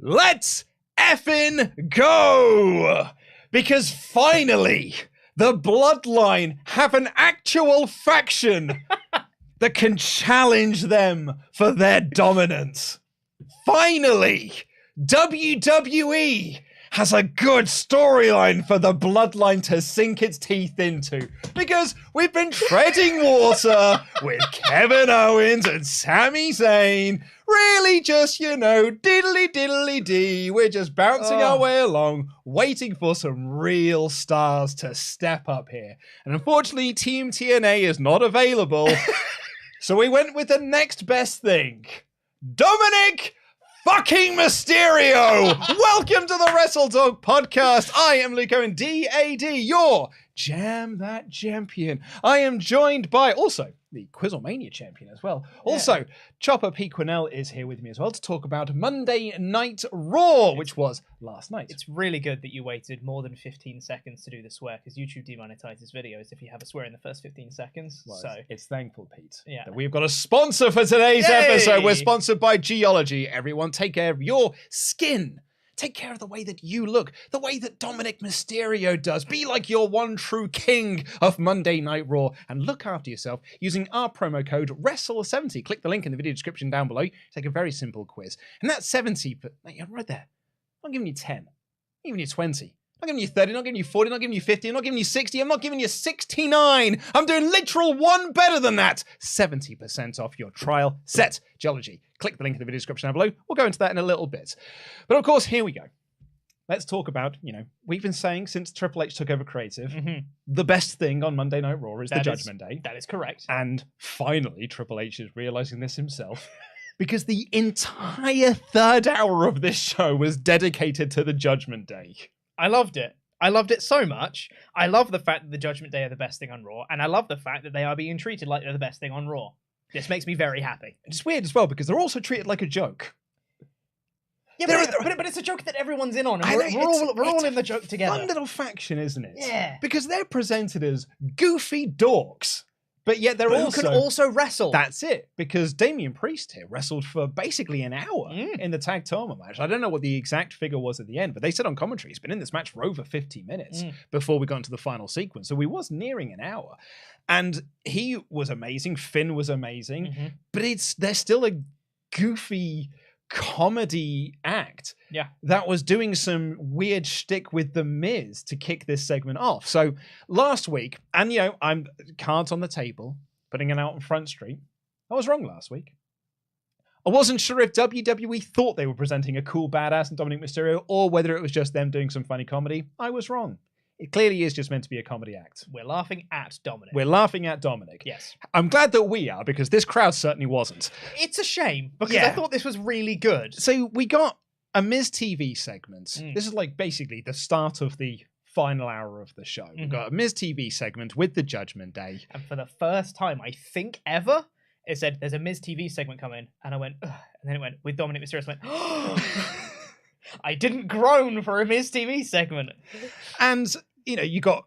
let's effing go! Because finally, the Bloodline have an actual faction that can challenge them for their dominance. Finally, WWE has a good storyline for the Bloodline to sink its teeth into, because we've been treading water with Kevin Owens and Sami Zayn, really just, diddly-diddly-dee. We're just bouncing our way along, waiting for some real stars to step up here. And unfortunately, Team TNA is not available, so we went with the next best thing. Dominic fucking Mysterio! Welcome to the WrestleTalk Podcast. I am Luke Owen, DAD, your Jam That Champion. I am joined by also the Quizzlemania champion as well. Yeah. Also, Chopper P. Quinnell is here with me as well to talk about Monday Night Raw, which was last night. It's really good that you waited more than 15 seconds to do the swear, because YouTube demonetizes videos if you have a swear in the first 15 seconds. Well, so it's thankful, Pete, yeah, that we've got a sponsor for today's episode. We're sponsored by Geology. Everyone, take care of your skin. Take care of the way that you look, the way that Dominic Mysterio does. Be like your one true king of Monday Night Raw and look after yourself using our promo code WRESTLE70. Click the link in the video description down below. Take a very simple quiz. And that's 70, but right there. I'm giving you 10. I'm giving you 20. I'm not giving you 30, not giving you 40, not giving you 50, I'm not giving you 60, I'm not giving you 69. I'm doing literal one better than that. 70% off your trial set. Geology. Click the link in the video description down below. We'll go into that in a little bit. But of course, here we go. Let's talk about, we've been saying since Triple H took over creative, the best thing on Monday Night Raw is the Judgment Day. That is correct. And finally, Triple H is realizing this himself. Because the entire third hour of this show was dedicated to the Judgment Day. I loved it. I loved it so much. I love the fact that the Judgment Day are the best thing on Raw, and I love the fact that they are being treated like they're the best thing on Raw. This makes me very happy. It's weird as well, because they're also treated like a joke. Yeah, but it's a joke that everyone's in on, and we're all in the joke together. Fun little faction, isn't it? Yeah. Because they're presented as goofy dorks. But yet they're who can also wrestle. That's it. Because Damian Priest here wrestled for basically an hour in the tag tournament match. I don't know what the exact figure was at the end, but they said on commentary he's been in this match for over 50 minutes before we got into the final sequence. So we was nearing an hour. And he was amazing. Finn was amazing. But they're still a goofy comedy act that was doing some weird shtick with The Miz to kick this segment off. So last week, and I'm cards on the table, putting it out on Front Street. I was wrong last week. I wasn't sure if WWE thought they were presenting a cool badass and Dominic Mysterio, or whether it was just them doing some funny comedy. I was wrong. It clearly is just meant to be a comedy act. We're laughing at Dominic. We're laughing at Dominic. Yes. I'm glad that we are, because this crowd certainly wasn't. It's a shame, because I thought this was really good. So we got a Miz TV segment. This is like basically the start of the final hour of the show. We've got a Miz TV segment with the Judgment Day. And for the first time, I think ever, it said, there's a Miz TV segment coming. And I went, ugh. And then it went, with Dominic Mysterio, I went, oh! I didn't groan for a Miz TV segment. And you got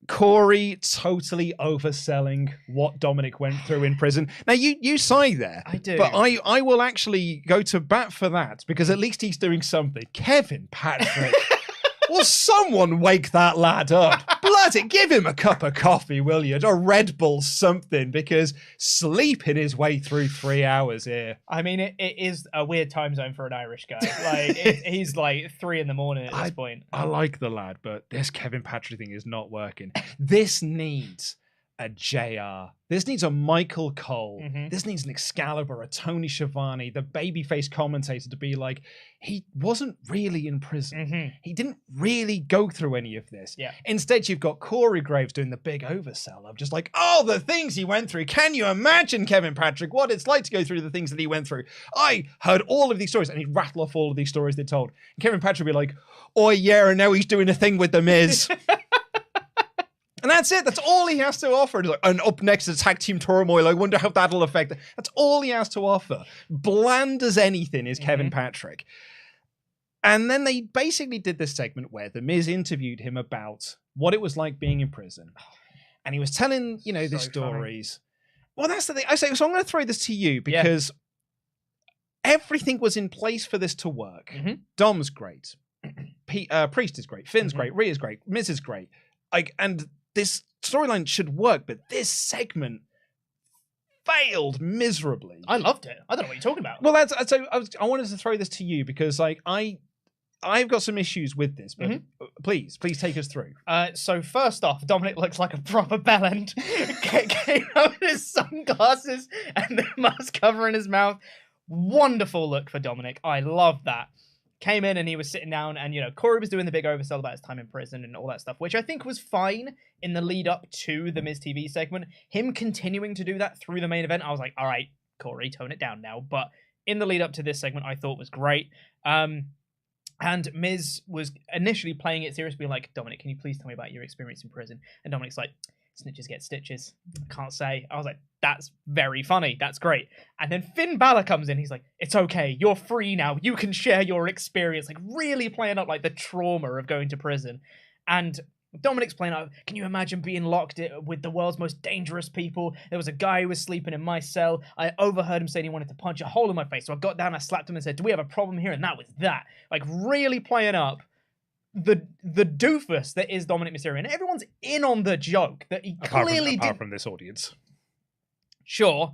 Corey totally overselling what Dominic went through in prison. Now, you sigh there. I do. But I will actually go to bat for that, because at least he's doing something. Kevin Patrick. Will someone wake that lad up? Bloody, give him a cup of coffee, will you? A Red Bull, something, because sleeping his way through 3 hours here. I mean, it is a weird time zone for an Irish guy. Like, he's like 3 a.m. at this point. I like the lad, but this Kevin Patrick thing is not working. This needs a JR. This needs a Michael Cole. This needs an Excalibur, a Tony Schiavone, the babyface commentator to be like, he wasn't really in prison. He didn't really go through any of this. Yeah. Instead, you've got Corey Graves doing the big oversell of just like, oh, the things he went through. Can you imagine, Kevin Patrick, what it's like to go through the things that he went through? I heard all of these stories, and he'd rattle off all of these stories they told. And Kevin Patrick would be like, oh yeah, and now he's doing a thing with The Miz. And that's it. That's all he has to offer. And up next is tag team turmoil. I wonder how that'll affect it. That's all he has to offer. Bland as anything is Kevin Patrick. And then they basically did this segment where The Miz interviewed him about what it was like being in prison. And he was telling, the stories. Funny. Well, that's the thing. I say, so I'm going to throw this to you because everything was in place for this to work. Dom's great. Priest is great. Finn's great. Rhea's great. Miz is great. And this storyline should work, but this segment failed miserably. I loved it. I don't know what you're talking about. Well, I wanted to throw this to you because I've got some issues with this, but please take us through. So first off, Dominic looks like a proper bellend. Came out with his sunglasses and the mask covering his mouth. Wonderful look for Dominic. I love that. Came in and he was sitting down and, Corey was doing the big oversell about his time in prison and all that stuff, which I think was fine in the lead up to the Miz TV segment. Him continuing to do that through the main event, I was like, all right, Corey, tone it down now. But in the lead up to this segment, I thought was great. And Miz was initially playing it seriously, like, Dominic, can you please tell me about your experience in prison? And Dominic's like, snitches get stitches. I can't say. I was like, that's very funny. That's great. And then Finn Balor comes in. He's like, it's okay. You're free now. You can share your experience. Like, really playing up, like, the trauma of going to prison. And Dominic's playing up, can you imagine being locked with the world's most dangerous people? There was a guy who was sleeping in my cell. I overheard him saying he wanted to punch a hole in my face. So I got down, I slapped him and said, do we have a problem here? And that was that. Like, really playing up the doofus that is Dominic Mysterio. And everyone's in on the joke that he clearly did. Apart from this audience. Sure.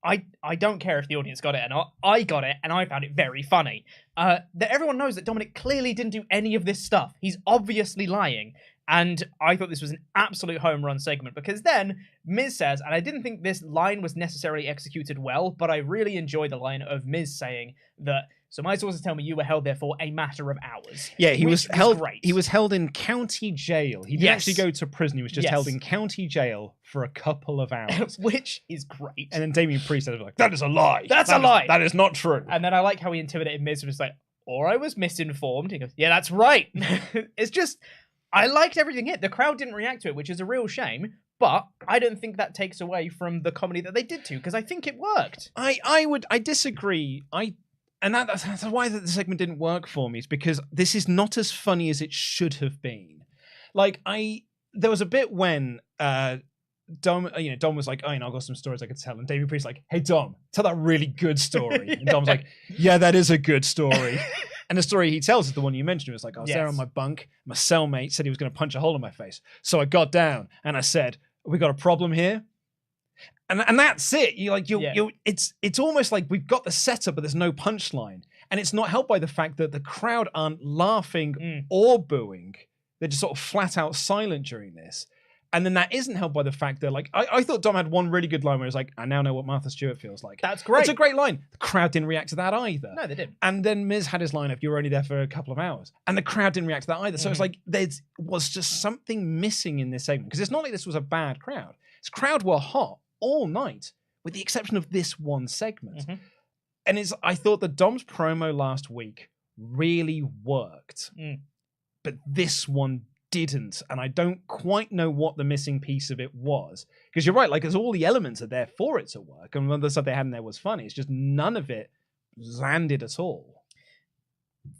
I don't care if the audience got it or not. I got it, and I found it very funny. That everyone knows that Dominic clearly didn't do any of this stuff. He's obviously lying. And I thought this was an absolute home run segment because then Miz says, and I didn't think this line was necessarily executed well, but I really enjoyed the line of Miz saying that, so my sources tell me you were held there for a matter of hours. Yeah, he was held. Great. He was held in county jail. He didn't actually go to prison. He was just held in county jail for a couple of hours, which is great. And then Damian Priest said, "Like that is a lie. That's a lie. That is not true." And then I like how he intimidated Miz, was like, "Or I was misinformed." He goes, "Yeah, that's right." It's just, I liked everything here. The crowd didn't react to it, which is a real shame. But I don't think that takes away from the comedy that they did too, because I think it worked. I disagree. And that's why the segment didn't work for me, is because this is not as funny as it should have been. Like, there was a bit when Dom was like, I've got some stories I could tell. And David Priest's like, hey, Dom, tell that really good story. And Dom's like, yeah, that is a good story. And the story he tells is the one you mentioned. It was like, I was there on my bunk. My cellmate said he was going to punch a hole in my face. So I got down and I said, we got a problem here. And that's it. It's almost like we've got the setup, but there's no punchline. And it's not helped by the fact that the crowd aren't laughing or booing. They're just sort of flat out silent during this. And then that isn't helped by the fact that, like, I thought Dom had one really good line where it's like, I now know what Martha Stewart feels like. That's great. It's a great line. The crowd didn't react to that either. No, they didn't. And then Miz had his line of, you were only there for a couple of hours. And the crowd didn't react to that either. So it's like, there was just something missing in this segment. Because it's not like this was a bad crowd. This crowd were hot all night, with the exception of this one segment. And I thought that Dom's promo last week really worked. But this one didn't, and I don't quite know what the missing piece of it was. Because you're right, like, there's all the elements are there for it to work, and one of the stuff they had in there was funny. It's just none of it landed at all.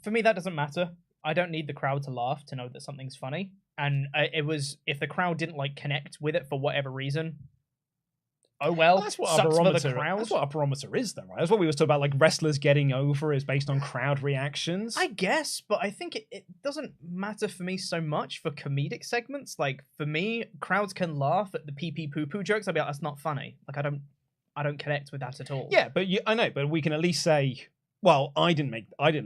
For me, that doesn't matter. I don't need the crowd to laugh to know that something's funny. And it was, if the crowd didn't like connect with it for whatever reason, oh well, that's what our barometer. That's what our barometer is, though, right? That's what we were talking about. Like, wrestlers getting over is based on crowd reactions. I guess, but I think it doesn't matter for me so much for comedic segments. Like, for me, crowds can laugh at the pee pee poo poo jokes. I'll be like, that's not funny. Like, I don't connect with that at all. Yeah, but I know, but we can at least say, well, I didn't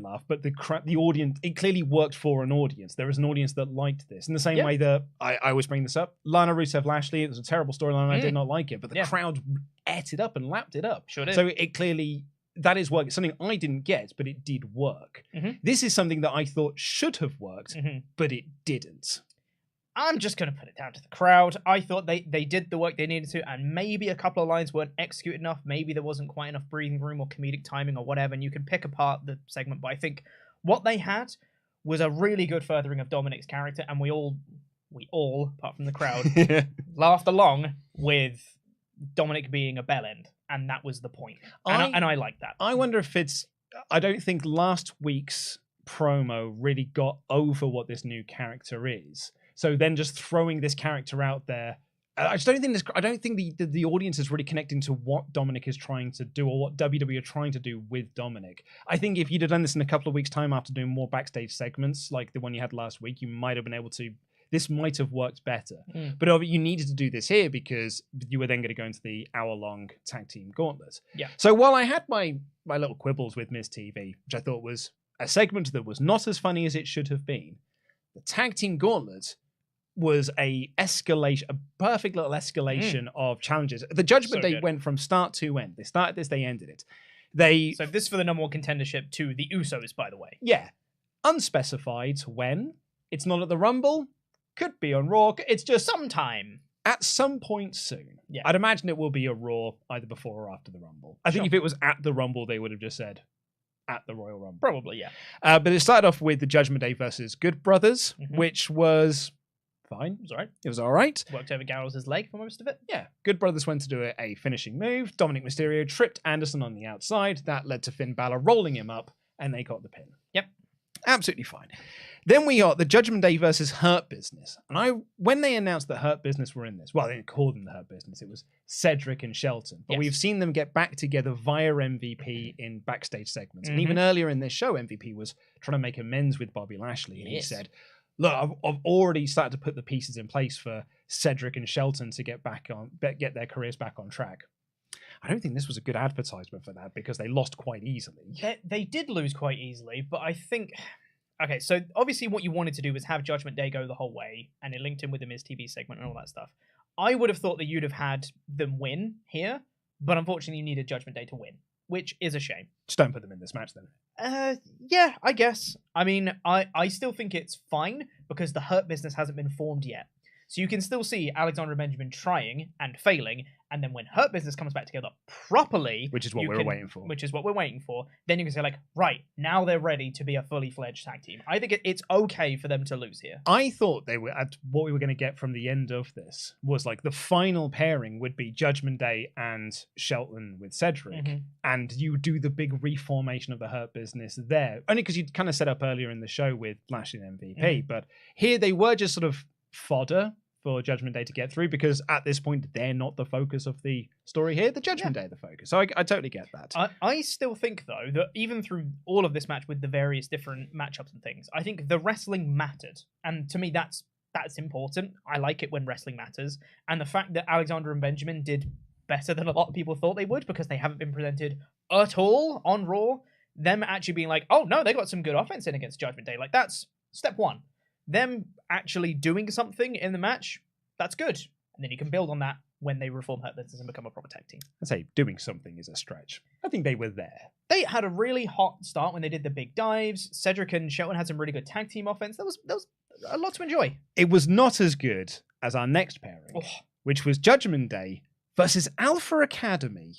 laugh, but the audience, it clearly worked for an audience. There was an audience that liked this. In the same way that I always bring this up, Lana Rusev Lashley, it was a terrible storyline. I did not like it, but the crowd ate it up and lapped it up. Sure did. So it clearly, that is work. Something I didn't get, but it did work. This is something that I thought should have worked, but it didn't. I'm just going to put it down to the crowd. I thought they did the work they needed to, and maybe a couple of lines weren't executed enough. Maybe there wasn't quite enough breathing room or comedic timing or whatever, and you can pick apart the segment. But I think what they had was a really good furthering of Dominic's character, and we all, apart from the crowd, laughed along with Dominic being a bellend, and that was the point. And I like that. I wonder if I don't think last week's promo really got over what this new character is. So then just throwing this character out there I just don't think this. I don't think the audience is really connecting to what Dominic is trying to do or what WWE are trying to do with Dominic. I think if you'd have done this in a couple of weeks' time after doing more backstage segments like the one you had last week, you might have been able to. This might have worked better. But you needed to do this here because you were then going to go into the hour-long tag team gauntlet. Yeah. So while I had my little quibbles with Miz TV, which I thought was a segment that was not as funny as it should have been, the tag team gauntlet was a perfect little escalation of challenges. The Judgment Day went from start to end. They started this, they ended it. So this for the number one contendership to the Usos, by the way. Yeah. Unspecified when. It's not at the Rumble. Could be on Raw. It's just sometime. At some point soon. Yeah. I'd imagine it will be a Raw either before or after the Rumble. I think if it was at the Rumble, they would have just said at the Royal Rumble. Probably, yeah. But it started off with the Judgment Day versus Good Brothers, which was fine. It was all right. It was all right. Worked over Gallows' leg for most of it. Yeah. Good Brothers went to do a finishing move. Dominic Mysterio tripped Anderson on the outside. That led to Finn Balor rolling him up, and they got the pin. Yep. Absolutely fine. Then we got the Judgment Day versus Hurt Business. And when they announced that Hurt Business were in this, well, they didn't call them the Hurt Business. It was Cedric and Shelton. But we've seen them get back together via MVP in backstage segments. And even earlier in this show, MVP was trying to make amends with Bobby Lashley. And he said, look, I've already started to put the pieces in place for Cedric and Shelton to get their careers back on track. I don't think this was a good advertisement for that because they lost quite easily. They did lose quite easily, but I think... Okay, so obviously what you wanted to do was have Judgment Day go the whole way, and it linked in with the Miz TV segment and all that stuff. I would have thought that you'd have had them win here, but unfortunately you needed Judgment Day to win, which is a shame. Just don't put them in this match then. Yeah, I guess. I mean, I still think it's fine because the Hurt Business hasn't been formed yet. So you can still see Alexander and Benjamin trying and failing, and then when Hurt Business comes back together properly... Which is what we're waiting for. Which is what we're waiting for. Then you can say, like, right, now they're ready to be a fully fledged tag team. I think it's okay for them to lose here. I thought they were what we were going to get from the end of this was, like, the final pairing would be Judgment Day and Shelton with Cedric, and you do the big reformation of the Hurt Business there. Only because you'd kind of set up earlier in the show with Lashley and MVP, but here they were just sort of fodder for Judgment Day to get through because at this point they're not the focus of the story here. The Judgment Day are the focus. So I totally get that. I still think though that even through all of this match with the various different matchups and things, I think the wrestling mattered. And to me that's important. I like it when wrestling matters. And the fact that Alexander and Benjamin did better than a lot of people thought they would because they haven't been presented at all on Raw, them actually being like, oh no, they got some good offense in against Judgment Day. Like that's step one. Them actually doing something in the match, that's good. And then you can build on that when they reform Hurt Business and become a proper tag team. I'd say doing something is a stretch. I think they were there. They had a really hot start when they did the big dives. Cedric and Shelton had some really good tag team offense. There was a lot to enjoy. It was not as good as our next pairing, which was Judgment Day versus Alpha Academy,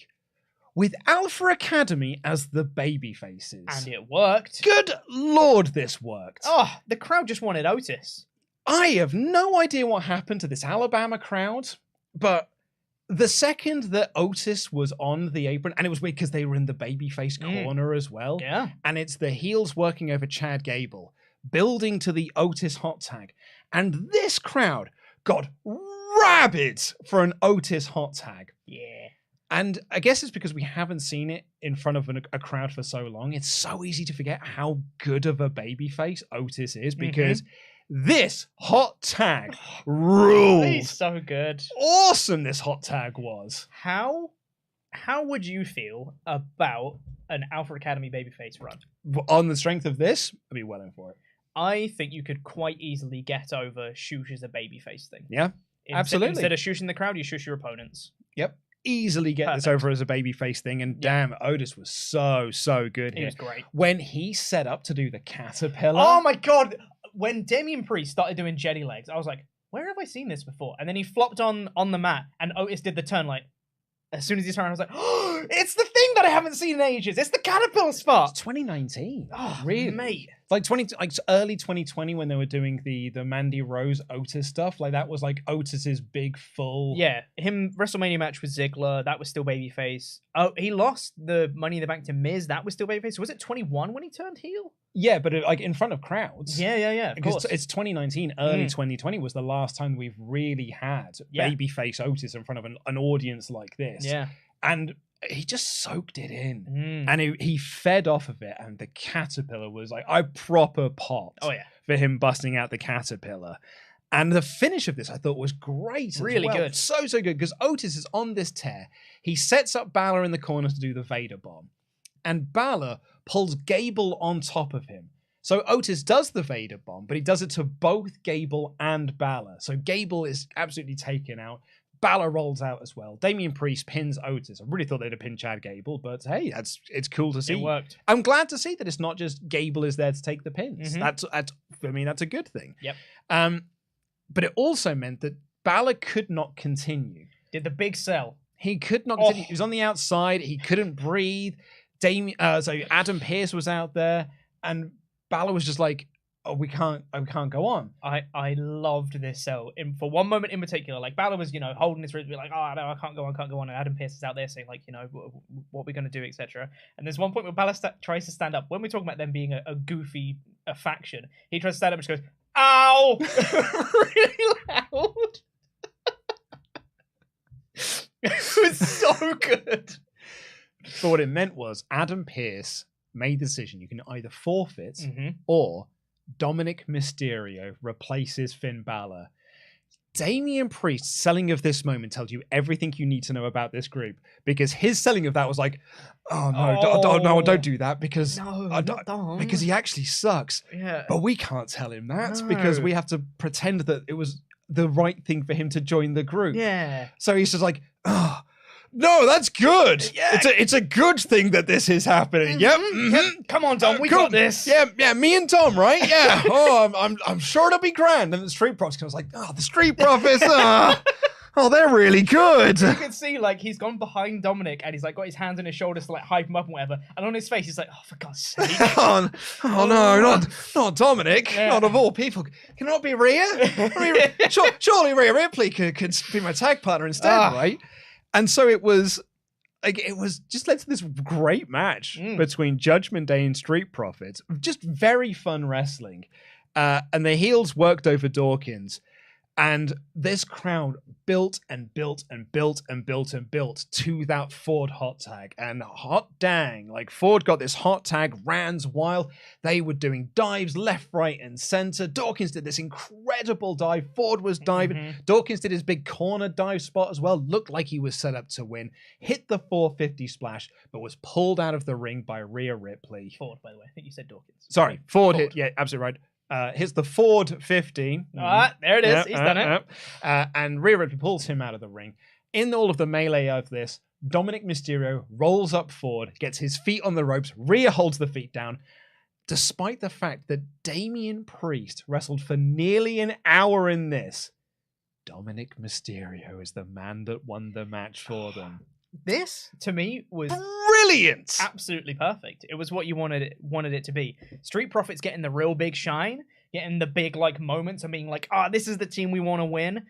with Alpha Academy as the baby faces. And it worked. Good Lord, this worked. Oh, the crowd just wanted Otis. I have no idea what happened to this Alabama crowd, but the second that Otis was on the apron, and it was weird because they were in the babyface corner as well. Yeah. And it's the heels working over Chad Gable, building to the Otis hot tag. And this crowd got rabid for an Otis hot tag. Yeah. And I guess it's because we haven't seen it in front of a crowd for so long. It's so easy to forget how good of a babyface Otis is because this hot tag ruled. He's so good. Awesome this hot tag was. How would you feel about an Alpha Academy babyface run? On the strength of this, I'd be well in for it. I think you could quite easily get over shush as a babyface thing. Yeah, absolutely. Instead of shushing the crowd, you shush your opponents. Yep. Easily get this over as a babyface thing, and damn, Otis was so good here. He was great. When he set up to do the caterpillar. Oh my god! When Damian Priest started doing Jenny legs, I was like, where have I seen this before? And then he flopped on the mat, and Otis did the turn like, as soon as he turned, I was like, oh, it's the thing that I haven't seen in ages. It's the caterpillar spot. It's 2019. Oh, really? Mate. It's like early 2020 when they were doing the Mandy Rose Otis stuff. Like that was like Otis's big full. Yeah, him WrestleMania match with Ziggler, that was still babyface. Oh, he lost the Money in the Bank to Miz, that was still babyface. Was it 21 when he turned heel? Yeah, but like in front of crowds. Yeah. Of course. It's 2019, early 2020 was the last time we've really had babyface Otis in front of an audience like this. Yeah. And he just soaked it in. And he fed off of it. And the caterpillar was like, I proper popped for him busting out the caterpillar. And the finish of this, I thought, was great. Really good. So good. Because Otis is on this tear. He sets up Balor in the corner to do the Vader bomb. And Balor pulls Gable on top of him. So Otis does the Vader bomb, but he does it to both Gable and Balor. So Gable is absolutely taken out. Balor rolls out as well. Damian Priest pins Otis. I really thought they'd have pinned Chad Gable, but hey, it's cool to see. It worked. I'm glad to see that it's not just Gable is there to take the pins. That's a good thing. Yep. But it also meant that Balor could not continue. Did the big sell. He could not continue. He was on the outside. He couldn't breathe. So Adam Pearce was out there, and Balor was just like, "Oh, we can't go on." I loved this sell. For one moment in particular, like Balor was, holding his wrist, like, "Oh no, I can't go on," and Adam Pearce is out there saying, like, what we're gonna do, etc. And there's one point where Balor tries to stand up. When we talk about them being a goofy faction, he tries to stand up and just goes, "Ow!" really loud. It was so good. But what it meant was Adam Pearce made the decision: you can either forfeit or Dominic Mysterio replaces Finn Balor. Damian Priest's selling of this moment tells you everything you need to know about this group, because his selling of that was like, "Oh no, no, don't do that because because he actually sucks." Yeah. But we can't tell him that because we have to pretend that it was the right thing for him to join the group. Yeah. So he's just like, "Oh, no, that's good. Yeah. It's a good thing that this is happening." Yep. Come on, Dom, we got this. Yeah, me and Dom, right? Yeah. I'm sure it'll be grand. And the Street Profits was like, "Oh, the Street Profits. Oh, they're really good." You can see, like, he's gone behind Dominic and he's like got his hands on his shoulders to like hype him up and whatever. And on his face, he's like, "Oh, for God's sake." oh no, not Dominic. Yeah. Not of all people. Can it not be Rhea? Surely Rhea Ripley could be my tag partner instead, right? And so it was just led to this great match between Judgment Day and Street Profits. Just very fun wrestling. And the heels worked over Dawkins. And this crowd built and built and built and built and built to that Ford hot tag. And hot dang, like Ford got this hot tag, Rand's wild. They were doing dives left, right, and center. Dawkins did this incredible dive. Ford was diving. Dawkins did his big corner dive spot as well. Looked like he was set up to win. Hit the 450 splash, but was pulled out of the ring by Rhea Ripley. Ford, by the way. I think you said Dawkins. Sorry, Ford hit. Yeah, absolutely right. Hits the Ford 50. There it is. He's done it. And Rhea Ripley pulls him out of the ring. In all of the melee of this, Dominic Mysterio rolls up Ford, gets his feet on the ropes. Rhea holds the feet down. Despite the fact that Damian Priest wrestled for nearly an hour in this, Dominic Mysterio is the man that won the match for them. This, to me, was brilliant. Absolutely perfect. It was what you wanted it to be. Street Profits getting the real big shine, getting the big like moments and being like, this is the team we want to win.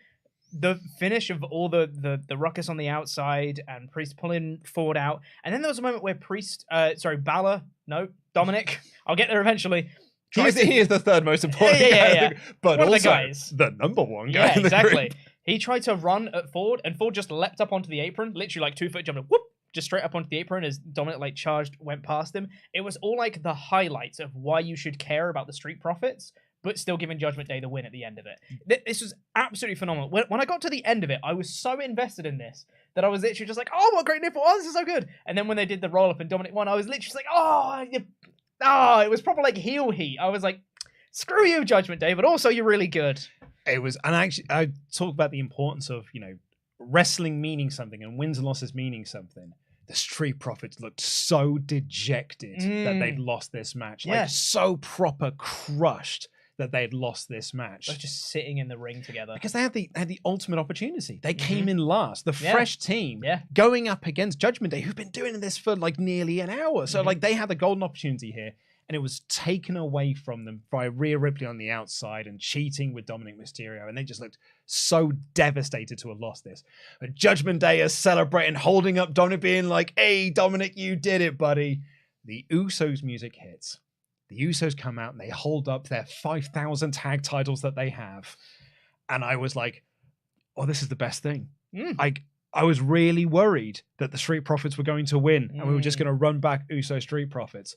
The finish of all the ruckus on the outside and Priest pulling Ford out. And then there was a moment where Dominic, I'll get there eventually. He is the third most important guy, but one also of the guys. The number one guy. Yeah, in the exactly. group. He tried to run at Ford, and Ford just leapt up onto the apron, literally like 2 foot jumped, whoop, just straight up onto the apron as Dominic like charged, went past him. It was all like the highlights of why you should care about the Street Profits, but still giving Judgment Day the win at the end of it. This was absolutely phenomenal. When I got to the end of it, I was so invested in this that I was literally just like, "Oh, what a great nipple! Oh, this is so good!" And then when they did the roll up and Dominic won, I was literally just like, it was proper like heel heat. I was like, "Screw you, Judgment Day," but also you're really good. It was, and actually, I talk about the importance of, wrestling meaning something and wins and losses meaning something. The Street Profits looked so dejected that they'd lost this match. Like, so proper crushed that they'd lost this match. They're just sitting in the ring together. Because they had the ultimate opportunity. They came in last. The fresh team going up against Judgment Day, who've been doing this for like nearly an hour. So like they had the golden opportunity here. And it was taken away from them by Rhea Ripley on the outside and cheating with Dominic Mysterio. And they just looked so devastated to have lost this. But Judgment Day is celebrating, holding up Dominic, being like, "Hey, Dominic, you did it, buddy." The Usos music hits. the Usos come out and they hold up their 5,000 tag titles that they have. And I was like, oh, this is the best thing. I was really worried that the Street Profits were going to win and we were just going to run back Uso Street Profits.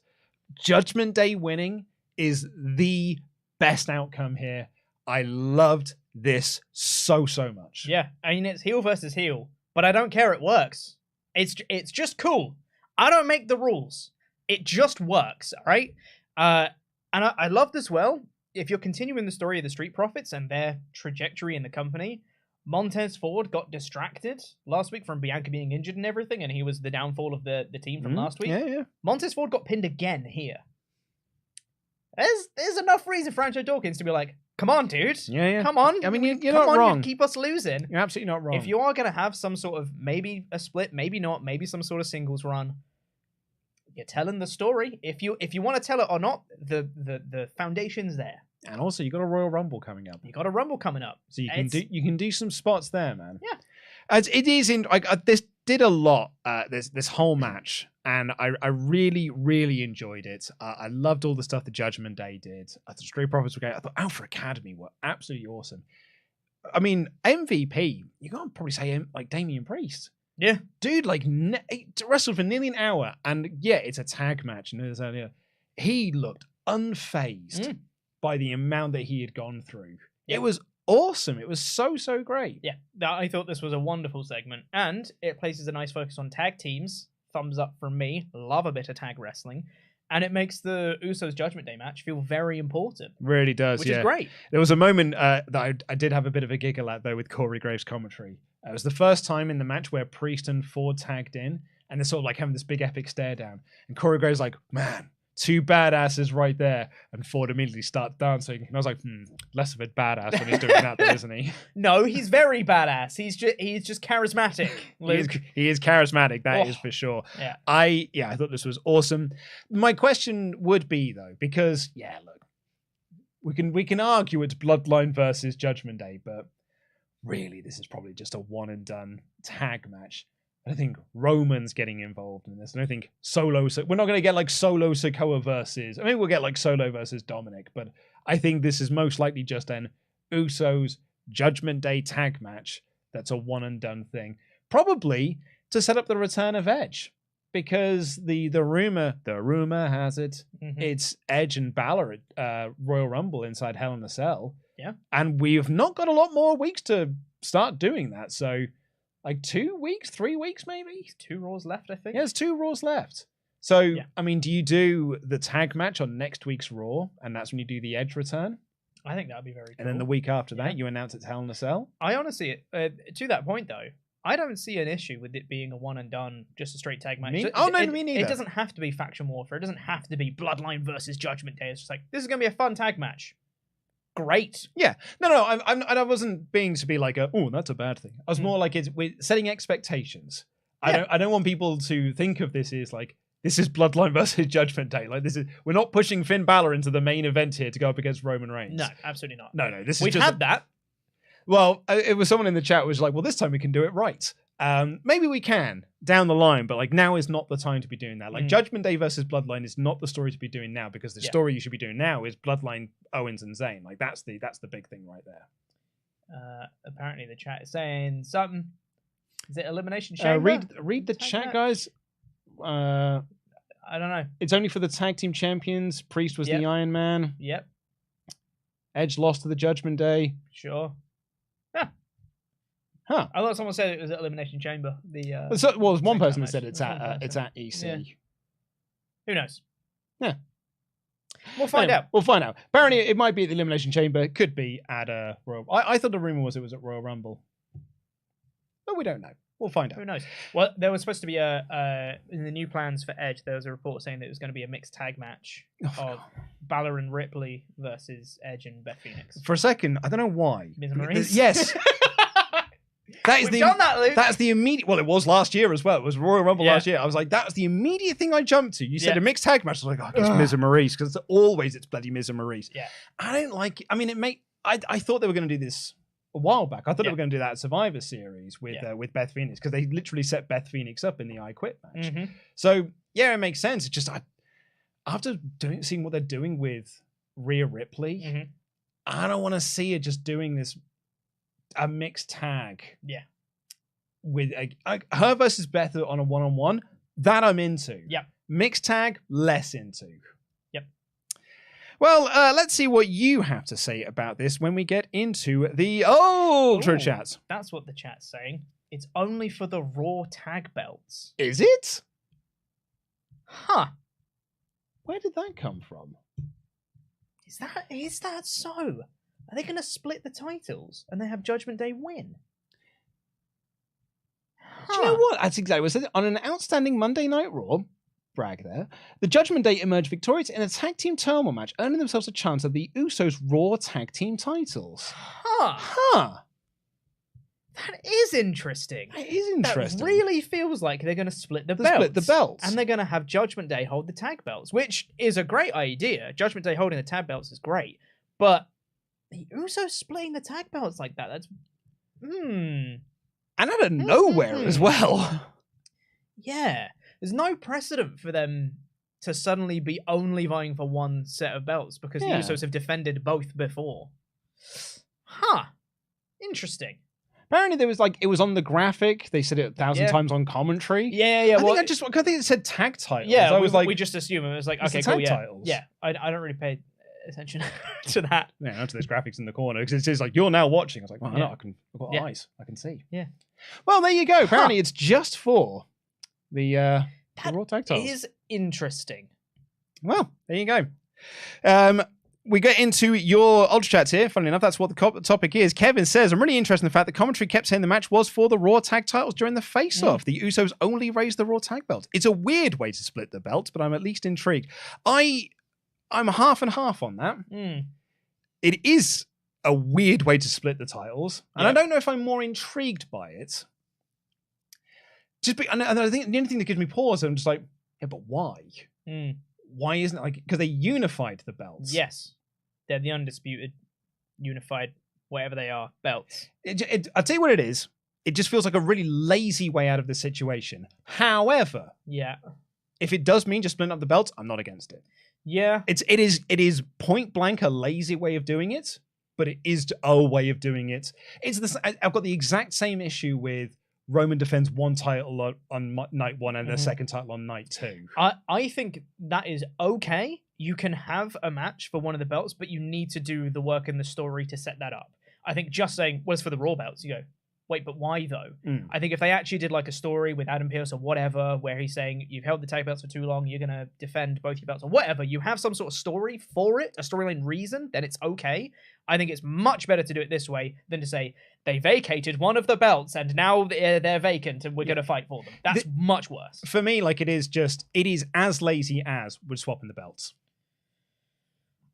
Judgment Day winning is the best outcome here. I loved this so much. Yeah, I mean, it's heel versus heel, but I don't care. It works. It's just cool. I don't make the rules. It just works, all right? And I loved as well, if you're continuing the story of the Street Profits and their trajectory in the company, Montez Ford got distracted last week from Bianca being injured and everything, and he was the downfall of the team from last week. Yeah. Montez Ford got pinned again here. There's enough reason for Anjo Dawkins to be like, come on, dude. Yeah. Come on. I mean, you're not wrong. You keep us losing. You're absolutely not wrong. If you are going to have some sort of, maybe a split, maybe not, maybe some sort of singles run, you're telling the story. If you want to tell it or not, the foundation's there. And also, you got a Royal Rumble coming up. You got a Rumble coming up, so you can do some spots there, man. Yeah, as it is in. This did a lot. This whole match, and I really enjoyed it. I loved all the stuff the Judgment Day did. I thought Street Profits were great. I thought Alpha Academy were absolutely awesome. I mean, MVP. You can't probably say like Damian Priest. Yeah, dude, like wrestled for nearly an hour, and yeah, it's a tag match. You know this earlier. He looked unfazed by the amount that he had gone through. Yeah. It was awesome. It was so great. Yeah, I thought this was a wonderful segment, and it places a nice focus on tag teams. Thumbs up from me. Love a bit of tag wrestling. And it makes the Usos Judgment Day match feel very important. Really does, which is great. There was a moment that I did have a bit of a giggle at, though, with Corey Graves' commentary. It was the first time in the match where Priest and Ford tagged in, and they're sort of like having this big epic stare down. And Corey Graves like, man, two badasses right there. And Ford immediately starts dancing. And I was like, less of a badass when he's doing that, though, isn't he? No, he's very badass. He's just charismatic, Luke. He is charismatic, that is for sure. Yeah. I thought this was awesome. My question would be, though, because, look, we can argue it's Bloodline versus Judgment Day, but really, this is probably just a one and done tag match. I don't think Roman's getting involved in this. I don't think Solo... We're not going to get like Solo Sikoa versus... I mean, we'll get like Solo versus Dominic, but I think this is most likely just an Usos Judgment Day tag match that's a one and done thing. Probably to set up the return of Edge. Because the rumor has it, it's Edge and Balor at Royal Rumble inside Hell in a Cell. Yeah. And we've not got a lot more weeks to start doing that, so... Like 2 weeks, 3 weeks, maybe? 2 Raws left, I think. Yeah, there's 2 Raws left. So, I mean, do you do the tag match on next week's Raw, and that's when you do the Edge return? I think that would be very cool. And then the week after that, you announce it's Hell in a Cell? I honestly, to that point, though, I don't see an issue with it being a one and done, just a straight tag match. Me neither. It doesn't have to be faction warfare. It doesn't have to be Bloodline versus Judgment Day. It's just like, this is going to be a fun tag match. Great. Yeah. No, I wasn't being to be like, oh, that's a bad thing. I was more like, we're setting expectations. Yeah. I don't want people to think of this as like, this is Bloodline versus Judgment Day. Like, we're not pushing Finn Balor into the main event here to go up against Roman Reigns. No, absolutely not. No, We've had that. Well, it was someone in the chat was like, well, this time we can do it right. Maybe we can down the line, but like now is not the time to be doing that. Like Judgment Day versus Bloodline is not the story to be doing now, because the story you should be doing now is Bloodline, Owens and Zayn. Like that's the big thing right there. Apparently the chat is saying something. Is it Elimination Chamber? Read the chat, guys. I don't know. It's only for the tag team champions. Priest was the Iron Man. Yep. Edge lost to the Judgment Day. Sure. Huh. I thought someone said it was at Elimination Chamber. There's one person that said it's at EC. Yeah. Who knows? Yeah. We'll find out. We'll find out. Apparently, it might be at the Elimination Chamber. It could be at Royal. I thought the rumor was it was at Royal Rumble, but we don't know. We'll find out. Who knows? Well, there was supposed to be in the new plans for Edge, there was a report saying that it was going to be a mixed tag match of Balor and Ripley versus Edge and Beth Phoenix. For a second, I don't know why. Miz Maurice? Yes. We've done that, Luke. That's the immediate. Well, it was last year as well. It was Royal Rumble last year. I was like, that was the immediate thing I jumped to. You said a mixed tag match. I was like, it's Miz and Maurice, because it's bloody Miz and Maurice. Yeah. I don't like. I mean, I thought they were going to do this a while back. I thought they were going to do that at Survivor Series with Beth Phoenix, because they literally set Beth Phoenix up in the I Quit match. So yeah, it makes sense. It's just after seeing what they're doing with Rhea Ripley, I don't want to see her just doing a mixed tag. Yeah. With her versus Beth on a one-on-one, that I'm into. Yep. Mixed tag, less into. Yep. Well, let's see what you have to say about this when we get into the Ultrachats. That's what the chat's saying. It's only for the Raw tag belts. Is it? Huh. Where did that come from? Is that so? Are they going to split the titles and they have Judgment Day win? Do you know what? That's exactly what I said. On an outstanding Monday Night Raw, brag there, the Judgment Day emerged victorious in a tag team turmoil match, earning themselves a chance at the Usos' Raw tag team titles. Huh. That is interesting. It is interesting. That really feels like they're going to split the belts. Split the belts. And they're going to have Judgment Day hold the tag belts, which is a great idea. Judgment Day holding the tag belts is great. But the Usos splitting the tag belts like that, that's... And out of nowhere as well. Yeah. There's no precedent for them to suddenly be only vying for one set of belts because the Usos have defended both before. Huh. Interesting. Apparently there was it was on the graphic. They said it 1,000 times on commentary. Yeah. I think it said tag titles. Yeah, I was we just assume it was like, okay, cool, titles. Yeah, I don't really pay attention to that. Yeah, not to those graphics in the corner because it says you're now watching. I was like, oh, no, I've got eyes. I can see. Yeah. Well, there you go. Apparently it's just for the Raw tag titles. It is interesting. Well, there you go. We get into your Ultrachats here. Funnily enough, that's what the topic is. Kevin says, I'm really interested in the fact that commentary kept saying the match was for the Raw tag titles during the face-off. The Usos only raised the Raw tag belt. It's a weird way to split the belts, but I'm at least intrigued. I'm half and half on that. It is a weird way to split the titles, and I don't know if I'm more intrigued by it. And I think the only thing that gives me pause, I'm just like, yeah, but why? Why isn't it because they unified the belts? Yes. They're the undisputed, unified, whatever they are, belts. I'll tell you what it is. It just feels like a really lazy way out of the situation. However, if it does mean just splitting up the belts, I'm not against it. Yeah. It is point blank a lazy way of doing it, but it is a way of doing it. I've got the exact same issue with Roman defends one title on night one and the second title on night two. I think that is okay. You can have a match for one of the belts, but you need to do the work in the story to set that up. I think just saying, well, it's for the Raw belts, you go, wait, but why though? I think if they actually did a story with Adam Pearce or whatever, where he's saying, you've held the tag belts for too long, you're going to defend both your belts or whatever, you have some sort of story for it, a storyline reason, then it's okay. I think it's much better to do it this way than to say, they vacated one of the belts and now they're vacant and we're going to fight for them. That's much worse. For me, it is as lazy as would swapping the belts.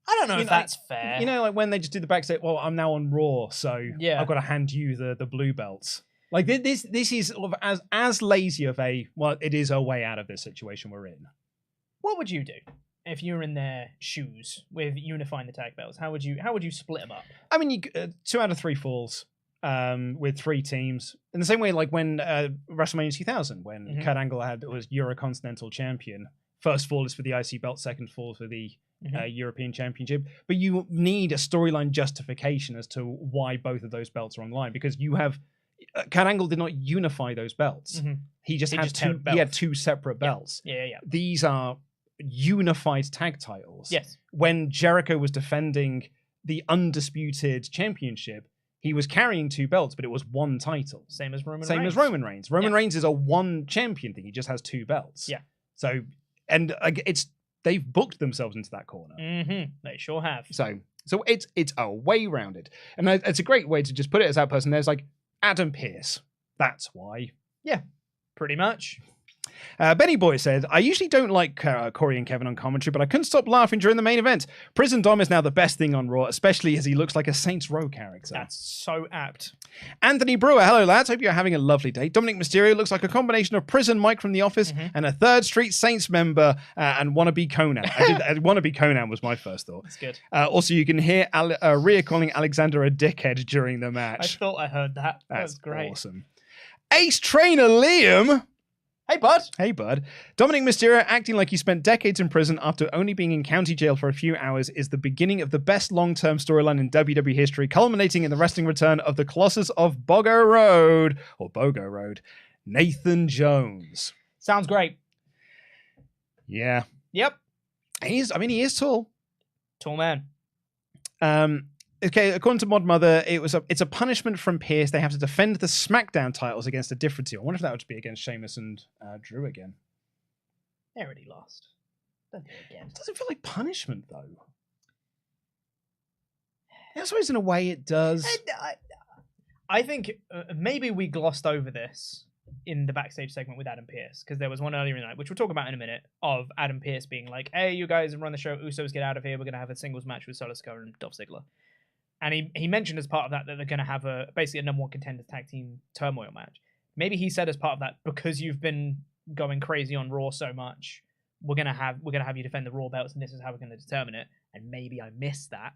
I don't know if that's fair. When they just do the backstage, well, I'm now on Raw, so I've got to hand you the blue belts. This is sort of as lazy of it is a way out of this situation we're in. What would you do if you were in their shoes with unifying the tag belts? How would you split them up? I mean, 2 out of 3 falls with 3 teams. In the same way, when WrestleMania 2000, when Kurt Angle was Eurocontinental champion. First fall is for the IC belt, second fall for the European Championship. But you need a storyline justification as to why both of those belts are on the line, because you have Kurt Angle did not unify those belts. He had 2 separate belts. Yeah. These are unified tag titles. Yes. When Jericho was defending the undisputed championship, he was carrying 2 belts, but it was 1 title. Same as Roman Reigns. Roman Reigns is a 1 champion thing. He just has 2 belts. Yeah. So, and they've booked themselves into that corner. They sure have. So it's a way round it. And it's a great way to just put it as that person. There's Adam Pearce. That's why. Yeah, pretty much. Benny Boy said, I usually don't like Corey and Kevin on commentary, but I couldn't stop laughing during the main event. Prison Dom is now the best thing on Raw, especially as he looks like a Saints Row character. That's so apt. Anthony Brewer, hello lads, hope you're having a lovely day. Dominic Mysterio looks like a combination of Prison Mike from The Office and a 3rd Street Saints member and wannabe Conan. Wannabe Conan was my first thought. That's good. Also, you can hear Rhea calling Alexander a dickhead during the match. I thought I heard that. That's great. Awesome. Ace Trainer Liam Hey, bud. Hey, bud. Dominic Mysterio acting like he spent decades in prison after only being in county jail for a few hours is the beginning of the best long-term storyline in WWE history, culminating in the wrestling return of the Colossus of Bogo Road, Nathan Jones. Sounds great. Yeah. Yep. He is tall. Tall man. Okay, according to Mod Mother, it's a punishment from Pierce. They have to defend the SmackDown titles against a different team. I wonder if that would be against Sheamus and Drew again. They already lost. Don't do it again. It doesn't feel like punishment, though. I suppose in a way it does. I think maybe we glossed over this in the backstage segment with Adam Pearce, because there was one earlier in the night, which we'll talk about in a minute, of Adam Pearce being like, hey, you guys run the show, Usos get out of here, we're going to have a singles match with Solo Sikoa and Dolph Ziggler. And he mentioned as part of that they're going to have basically a number one contender tag team turmoil match. Maybe he said as part of that, because you've been going crazy on Raw so much, we're gonna have you defend the Raw belts, and this is how we're going to determine it. And maybe I missed that.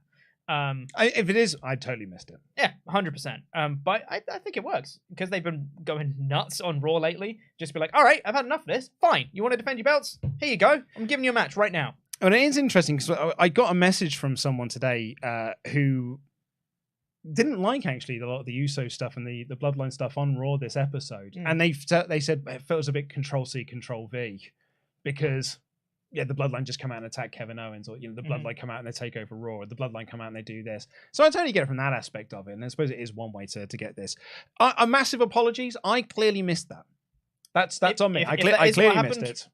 If it is, I totally missed it. Yeah, 100%. But I think it works, because they've been going nuts on Raw lately. Just be like, all right, I've had enough of this. Fine, you want to defend your belts? Here you go. I'm giving you a match right now. And it is interesting because I got a message from someone today who didn't like actually a lot of the USO stuff and the Bloodline stuff on Raw this episode, and they said it feels a bit Control-C, Control-V, because the Bloodline just come out and attack Kevin Owens, or the Bloodline come out and they take over Raw, or the Bloodline come out and they do this. So I totally get it from that aspect of it, and I suppose it is one way to get this. A massive apologies. I clearly missed that. That's on me. I clearly missed it.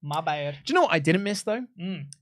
My bad. Do you know what I didn't miss, though?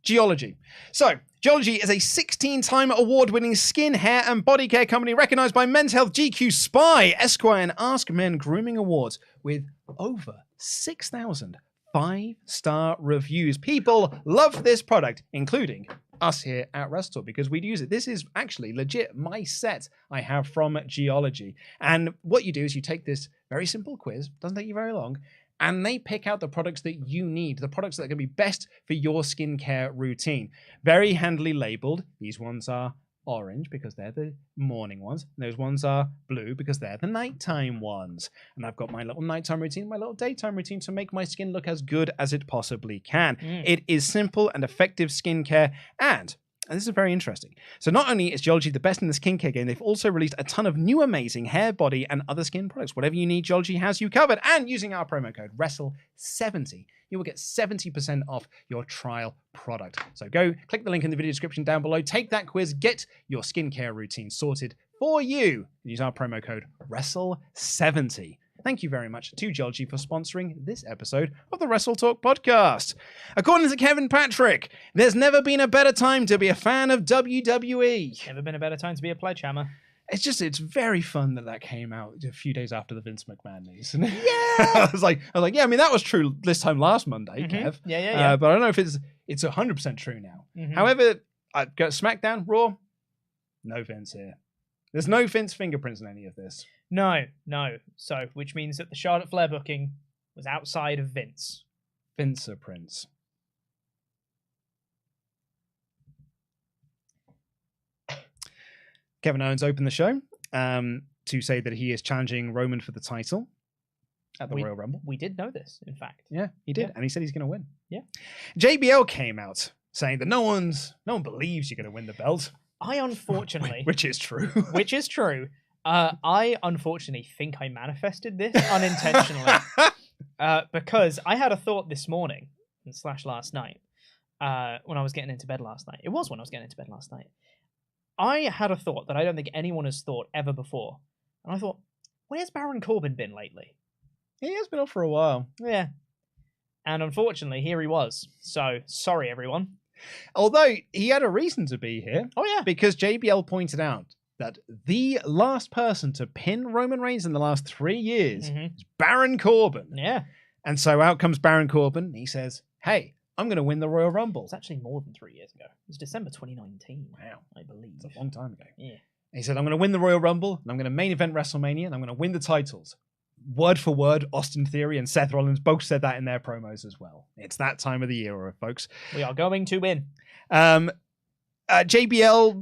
Geology. So, Geology is a 16-time award-winning skin, hair, and body care company recognized by Men's Health, GQ, Spy, Esquire, and Ask Men Grooming Awards with over 6,000 5-star reviews. People love this product, including us here at WrestleTalk, because we'd use it. This is actually legit my set I have from Geology. And what you do is you take this very simple quiz, doesn't take you very long, and they pick out the products that you need, the products that are going to be best for your skincare routine. Very handily labeled. These ones are orange because they're the morning ones. And those ones are blue because they're the nighttime ones. And I've got my little nighttime routine, my little daytime routine to make my skin look as good as it possibly can. It is simple and effective skincare, and this is very interesting. So not only is Geology the best in the skincare game, they've also released a ton of new amazing hair, body, and other skin products. Whatever you need, Geology has you covered. And using our promo code WRESTLE70, you will get 70% off your trial product. So go click the link in the video description down below, take that quiz, get your skincare routine sorted for you. Use our promo code WRESTLE70. Thank you very much to Geology for sponsoring this episode of the WrestleTalk Podcast. According to Kevin Patrick, there's never been a better time to be a fan of WWE. Never been a better time to be a Pledgehammer. It's very fun that came out a few days after the Vince McMahon news. Yeah. I was like, yeah, I mean, that was true this time last Monday, Kev. Yeah. But I don't know if it's 100% true now. However, I've got SmackDown, Raw, no Vince here. There's no Vince fingerprints in any of this. No. So, which means that the Charlotte Flair booking was outside of Vince. Vince-prints. Kevin Owens opened the show to say that he is challenging Roman for the title at the Royal Rumble. We did know this, in fact. Yeah, he did. Yeah. And he said he's going to win. Yeah. JBL came out saying that no one believes you're going to win the belt. I unfortunately... Which is true. Which is true. I unfortunately think I manifested this unintentionally. Because I had a thought this morning / last night when I was getting into bed last night. It was when I was getting into bed last night. I had a thought that I don't think anyone has thought ever before. And I thought, where's Baron Corbin been lately? He has been off for a while. Yeah. And unfortunately, here he was. So, sorry, everyone. Although, he had a reason to be here. Oh, yeah. Because JBL pointed out that the last person to pin Roman Reigns in the last 3 years is Baron Corbin. Yeah. And so out comes Baron Corbin. He says, hey, I'm going to win the Royal Rumble. It's actually more than 3 years ago. It was December 2019. Wow. I believe. It's a long time ago. Yeah. He said, I'm going to win the Royal Rumble, and I'm going to main event WrestleMania, and I'm going to win the titles. Word for word, Austin Theory and Seth Rollins both said that in their promos as well. It's that time of the year, folks. We are going to win. JBL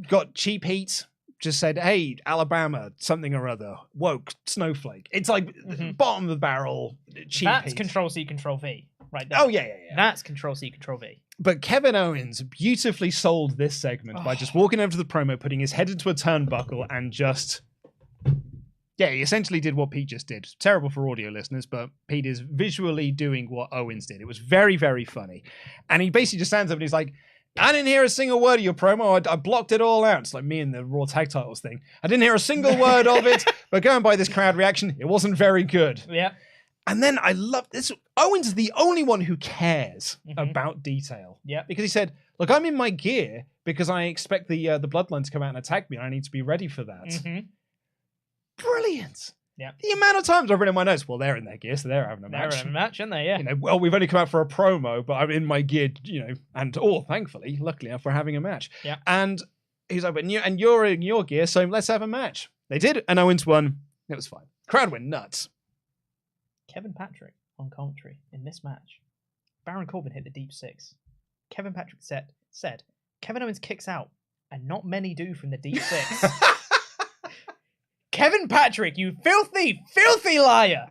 got cheap heat just said, hey, Alabama, something or other, woke, snowflake. It's like bottom of the barrel, cheap. That's Control-C, Control-V right there. Oh, yeah. That's Control-C, Control-V. But Kevin Owens beautifully sold this segment by just walking over to the promo, putting his head into a turnbuckle, and just... Yeah, he essentially did what Pete just did. Terrible for audio listeners, but Pete is visually doing what Owens did. It was very, very funny. And he basically just stands up and he's like, I didn't hear a single word of your promo. I blocked it all out. It's like me and the Raw Tag Titles thing. I didn't hear a single word of it, but going by this crowd reaction, it wasn't very good. Yeah. And then I love this. Owens is the only one who cares about detail. Yeah. Because he said, look, I'm in my gear because I expect the Bloodline to come out and attack me, and I need to be ready for that. Brilliant. Yeah. The amount of times I've written in my notes, well, they're in their gear, so they're having a match. They're having a match, aren't they? Yeah. You know, well, we've only come out for a promo, but I'm in my gear, you know, and thankfully, luckily enough, we're having a match. Yeah. And he's like, but you're in your gear, so let's have a match. They did, and Owens won. It was fine. Crowd went nuts. Kevin Patrick on commentary in this match. Baron Corbin hit the deep six. Kevin Patrick said, Kevin Owens kicks out, and not many do from the deep six. Kevin Patrick, you filthy, filthy liar!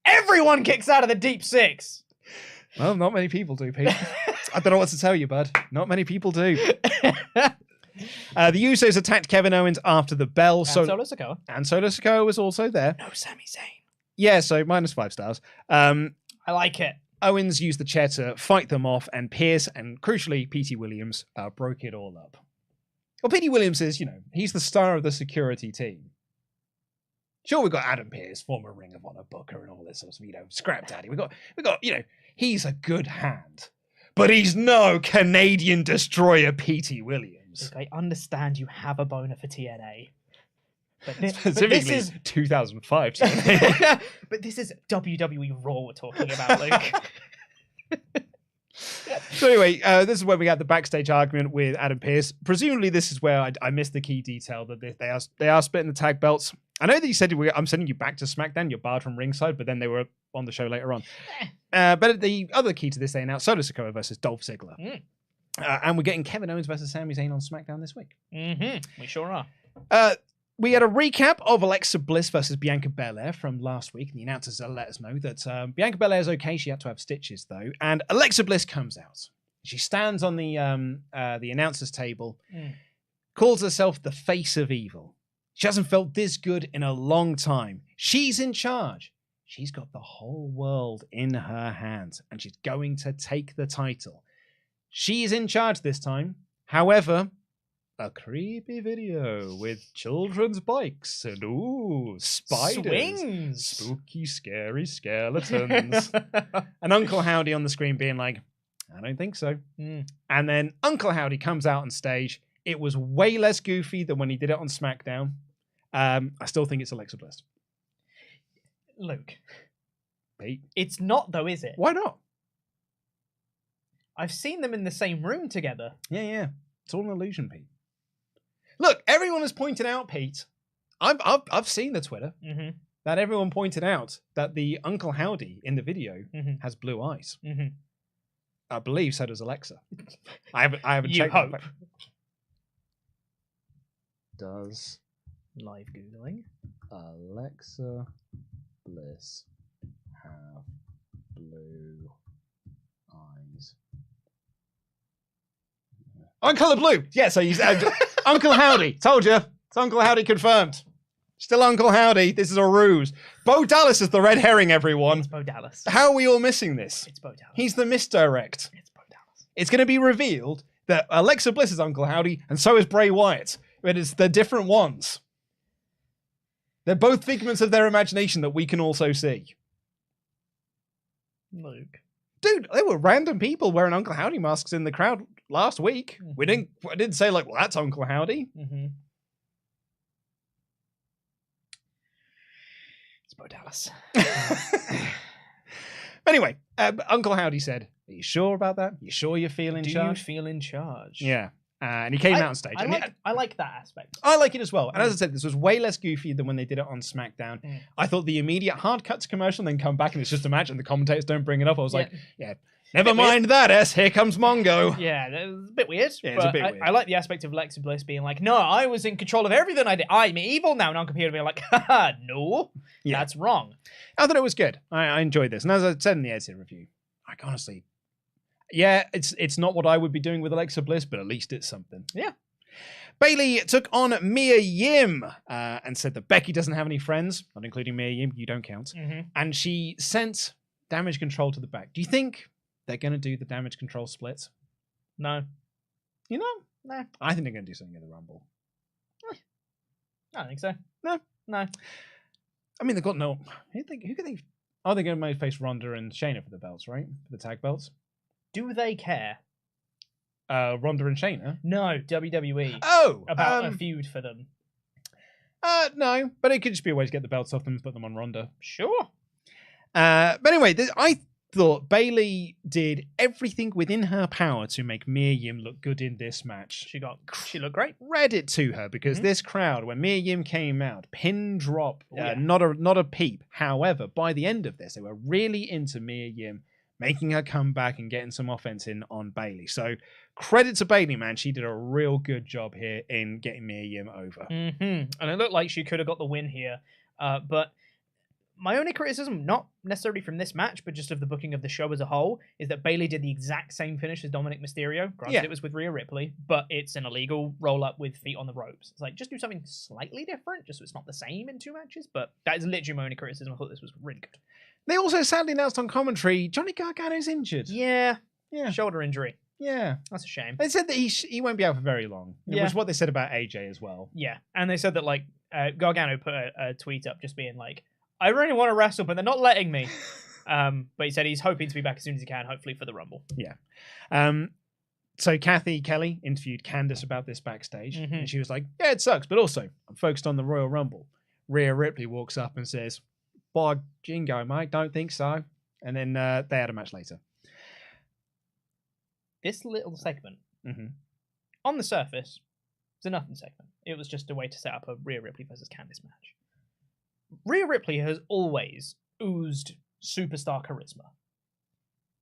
Everyone kicks out of the deep six. Well, not many people do, Pete. I don't know what to tell you, bud. Not many people do. The Usos attacked Kevin Owens after the bell. And Solo Sikoa. And Solo Sikoa was also there. No Sami Zayn. Yeah, so -5 stars. I like it. Owens used the chair to fight them off, and Pierce and, crucially, Petey Williams broke it all up. Well, Petey Williams is, you know, he's the star of the security team. Sure, we've got Adam Pearce, former Ring of Honor booker and all this sort of, you know, scrap daddy. We got, you know, he's a good hand. But he's no Canadian destroyer Petey Williams. Look, I understand you have a boner for TNA. Specifically, this is 2005. But this is WWE Raw we're talking about, Luke. So anyway, this is where we had the backstage argument with Adam Pearce. Presumably, this is where I missed the key detail that they are splitting the tag belts. I know that you said I'm sending you back to SmackDown. You're barred from ringside, but then they were on the show later on. But the other key to this, they announced Solo Sikoa versus Dolph Ziggler. And we're getting Kevin Owens versus Sami Zayn on SmackDown this week. We sure are. We had a recap of Alexa Bliss versus Bianca Belair from last week. The announcers let us know that Bianca Belair is okay. She had to have stitches, though. And Alexa Bliss comes out. She stands on the announcers table, calls herself the face of evil. She hasn't felt this good in a long time. She's in charge. She's got the whole world in her hands, and she's going to take the title. She's in charge this time. However, a creepy video with children's bikes and spiders, swings, spooky, scary skeletons, and Uncle Howdy on the screen being like, I don't think so. And then Uncle Howdy comes out on stage. It was way less goofy than when he did it on SmackDown. I still think it's Alexa Bliss. Luke. Pete. It's not, though, is it? Why not? I've seen them in the same room together. Yeah. It's all an illusion, Pete. Look, everyone has pointed out, Pete. I've seen the Twitter that everyone pointed out that the Uncle Howdy in the video has blue eyes. I believe so does Alexa. I haven't checked. You hope. Does live googling Alexa Bliss have blue eyes? Uncolor blue. Yeah, so he's Uncle Howdy. Told you. It's Uncle Howdy confirmed. Still Uncle Howdy. This is a ruse. Bo Dallas is the red herring, everyone. It's Bo Dallas. How are we all missing this? It's Bo Dallas. He's the misdirect. It's Bo Dallas. It's going to be revealed that Alexa Bliss is Uncle Howdy, and so is Bray Wyatt. But it's the different ones. They're both figments of their imagination that we can also see. Luke. Dude, there were random people wearing Uncle Howdy masks in the crowd last week. I didn't say like, well, that's Uncle Howdy. It's Bo Dallas. Anyway, Uncle Howdy said, are you sure about that? You sure you feel in charge? Do you feel in charge? Yeah. And he came out on stage. I like that aspect. I like it as well. And as I said, this was way less goofy than when they did it on SmackDown. I thought the immediate hard cut to commercial and then come back and it's just a match and the commentators don't bring it up. I was like, yeah, Never mind that, Here comes Mongo. Yeah, that was a bit weird. Yeah, but it's a bit weird. I like the aspect of Alexa Bliss being like, no, I was in control of everything I did. I'm evil now. Non-computer being like, haha, no, that's wrong. I thought it was good. I enjoyed this. And as I said in the edited review, like, honestly, yeah, it's not what I would be doing with Alexa Bliss, but at least it's something. Yeah. Bayley took on Mia Yim and said that Becky doesn't have any friends, not including Mia Yim. You don't count. And she sent Damage Control to the back. Do you think they're going to do the Damage Control split? No. You know? No. I think they're going to do something in the Rumble. I don't think so. No. I mean, they've got no... Who can they... Oh, they're going to face Ronda and Shayna for the belts, right? For the tag belts? Do they care? Ronda and Shayna? No, WWE. Oh! About a feud for them. No, but it could just be a way to get the belts off them and put them on Ronda. Sure. But anyway, I thought Bayley did everything within her power to make Mia Yim look good in this match. She looked great. Credit to her, because this crowd, when Mia Yim came out, pin drop, not a peep. However, by the end of this, they were really into Mia Yim, making her come back and getting some offense in on Bayley. So credit to Bayley, man. She did a real good job here in getting Mia Yim over. And it looked like she could have got the win here. But my only criticism, not necessarily from this match, but just of the booking of the show as a whole, is that Bayley did the exact same finish as Dominic Mysterio. Granted, it was with Rhea Ripley, but it's an illegal roll-up with feet on the ropes. It's like, just do something slightly different, just so it's not the same in two matches. But that is literally my only criticism. I thought this was really good. They also sadly announced on commentary, Johnny Gargano's injured. Yeah. Shoulder injury. Yeah. That's a shame. They said that he won't be out for very long. Which is what they said about AJ as well. Yeah. And they said that, like, Gargano put a tweet up just being like, I really want to wrestle, but they're not letting me. But he said he's hoping to be back as soon as he can, hopefully for the Rumble. Yeah. So Kathy Kelly interviewed Candice about this backstage. And she was like, yeah, it sucks, but also I'm focused on the Royal Rumble. Rhea Ripley walks up and says, by jingo, mate, don't think so. And then they had a match later. This little segment, on the surface, it's a nothing segment. It was just a way to set up a Rhea Ripley versus Candice match. Rhea Ripley has always oozed superstar charisma.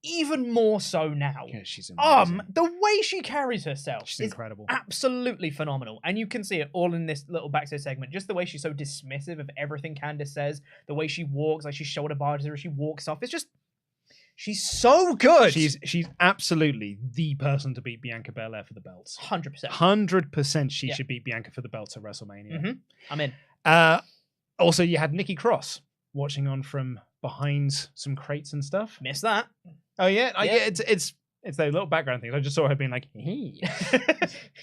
Even more so now. Yeah, she's amazing. The way she carries herself is incredible. Absolutely phenomenal. And you can see it all in this little backstage segment. Just the way she's so dismissive of everything Candice says. The way she walks, like she shoulder barges her as she walks off. It's just... She's so good. She's absolutely the person to beat Bianca Belair for the belts. 100%. 100% she should beat Bianca for the belts at WrestleMania. I'm in. Also, you had Nikki Cross watching on from behind some crates and stuff. Missed that. Oh yeah, it's those little background things. I just saw her being like, hey.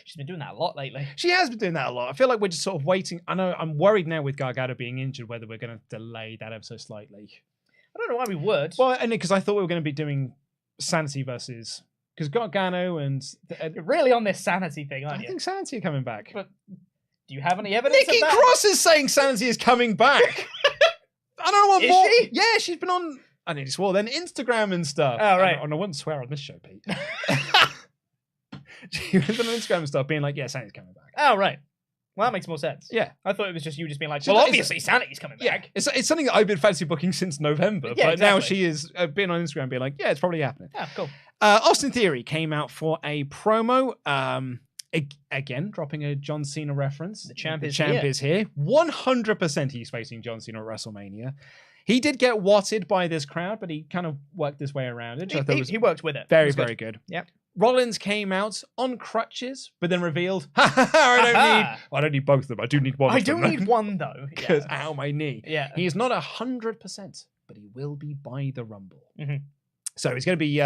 She's been doing that a lot lately. She has been doing that a lot. I feel like we're just sort of waiting. I know I'm worried now with Gargano being injured whether we're going to delay that episode slightly. I don't know why we would. Well, and because I thought we were going to be doing Sanity versus... Because Gargano and... You're really on this Sanity thing, aren't you? I think Sanity are coming back. But do you have any evidence Nikki of that? Cross is saying Sanity is coming back. I don't know what is more... She? Yeah, she's been on... I need to swear then Instagram and stuff. Oh, right. And I wouldn't swear on this show, Pete. She was on Instagram and stuff being like, yeah, Sanity's coming back. Oh, right. Well, that makes more sense. Yeah. I thought it was just you just being like, well, obviously Sanity's coming back. It's something that I've been fancy booking since November, Yeah, but exactly. now she is been on Instagram being like, yeah, it's probably happening. Yeah, cool. Austin Theory came out for a promo. Again, dropping a John Cena reference. The champ is here. 100% he's facing John Cena at WrestleMania. He did get watted by this crowd, but he kind of worked his way around it. He worked with it. Very, very good. Yep. Rollins came out on crutches, but then revealed, I don't need both of them. I do need one. I do need one though. Because ow, my knee. Yeah. He is not 100%, but he will be by the Rumble. Mm-hmm. So he's going to be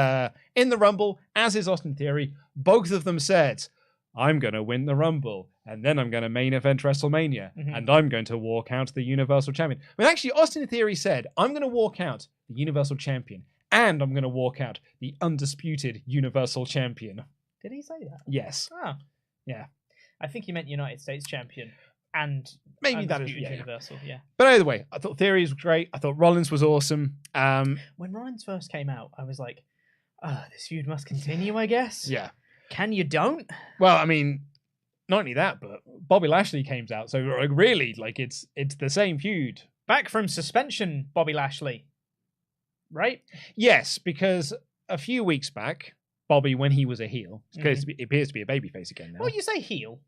in the Rumble, as is Austin Theory. Both of them said, I'm going to win the Rumble, and then I'm going to main event WrestleMania, and I'm going to walk out the Universal Champion. I mean, actually, Austin Theory said, I'm going to walk out the Universal Champion, and I'm going to walk out the undisputed Universal Champion. Did he say that? Yes. Oh. Yeah. I think he meant United States Champion and maybe that is Universal. Yeah. But either way, I thought Theory was great. I thought Rollins was awesome. When Rollins first came out, I was like, this feud must continue, I guess. Yeah. Can you don't? Well, I mean, not only that, but Bobby Lashley came out. So like, really, like it's the same feud. Back from suspension, Bobby Lashley. Right? Yes, because a few weeks back, Bobby, when he was a heel, because it appears to be a babyface again now. Well, you say heel.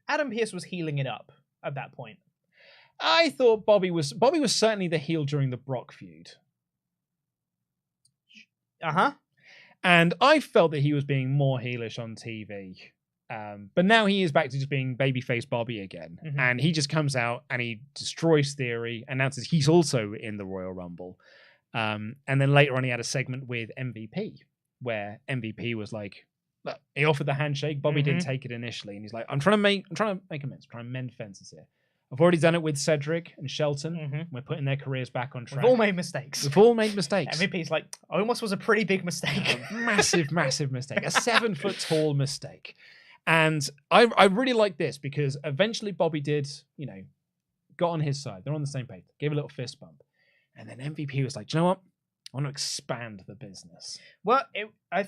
Adam Pearce was healing it up at that point. I thought Bobby was certainly the heel during the Brock feud. And I felt that he was being more heelish on TV. But now he is back to just being babyface Bobby again. And he just comes out and he destroys Theory, announces he's also in the Royal Rumble. And then later on he had a segment with MVP where MVP was like, look, he offered the handshake. Bobby didn't take it initially. And he's like, I'm trying to make amends. I'm trying to mend fences here. I've already done it with Cedric and Shelton. We're putting their careers back on track. We've all made mistakes. MVP's like, I almost was a pretty big mistake. A massive mistake. A 7-foot tall mistake. And I really like this because eventually Bobby did, got on his side. They're on the same page. Gave a little fist bump. And then MVP was like, do you know what? I want to expand the business. Well, I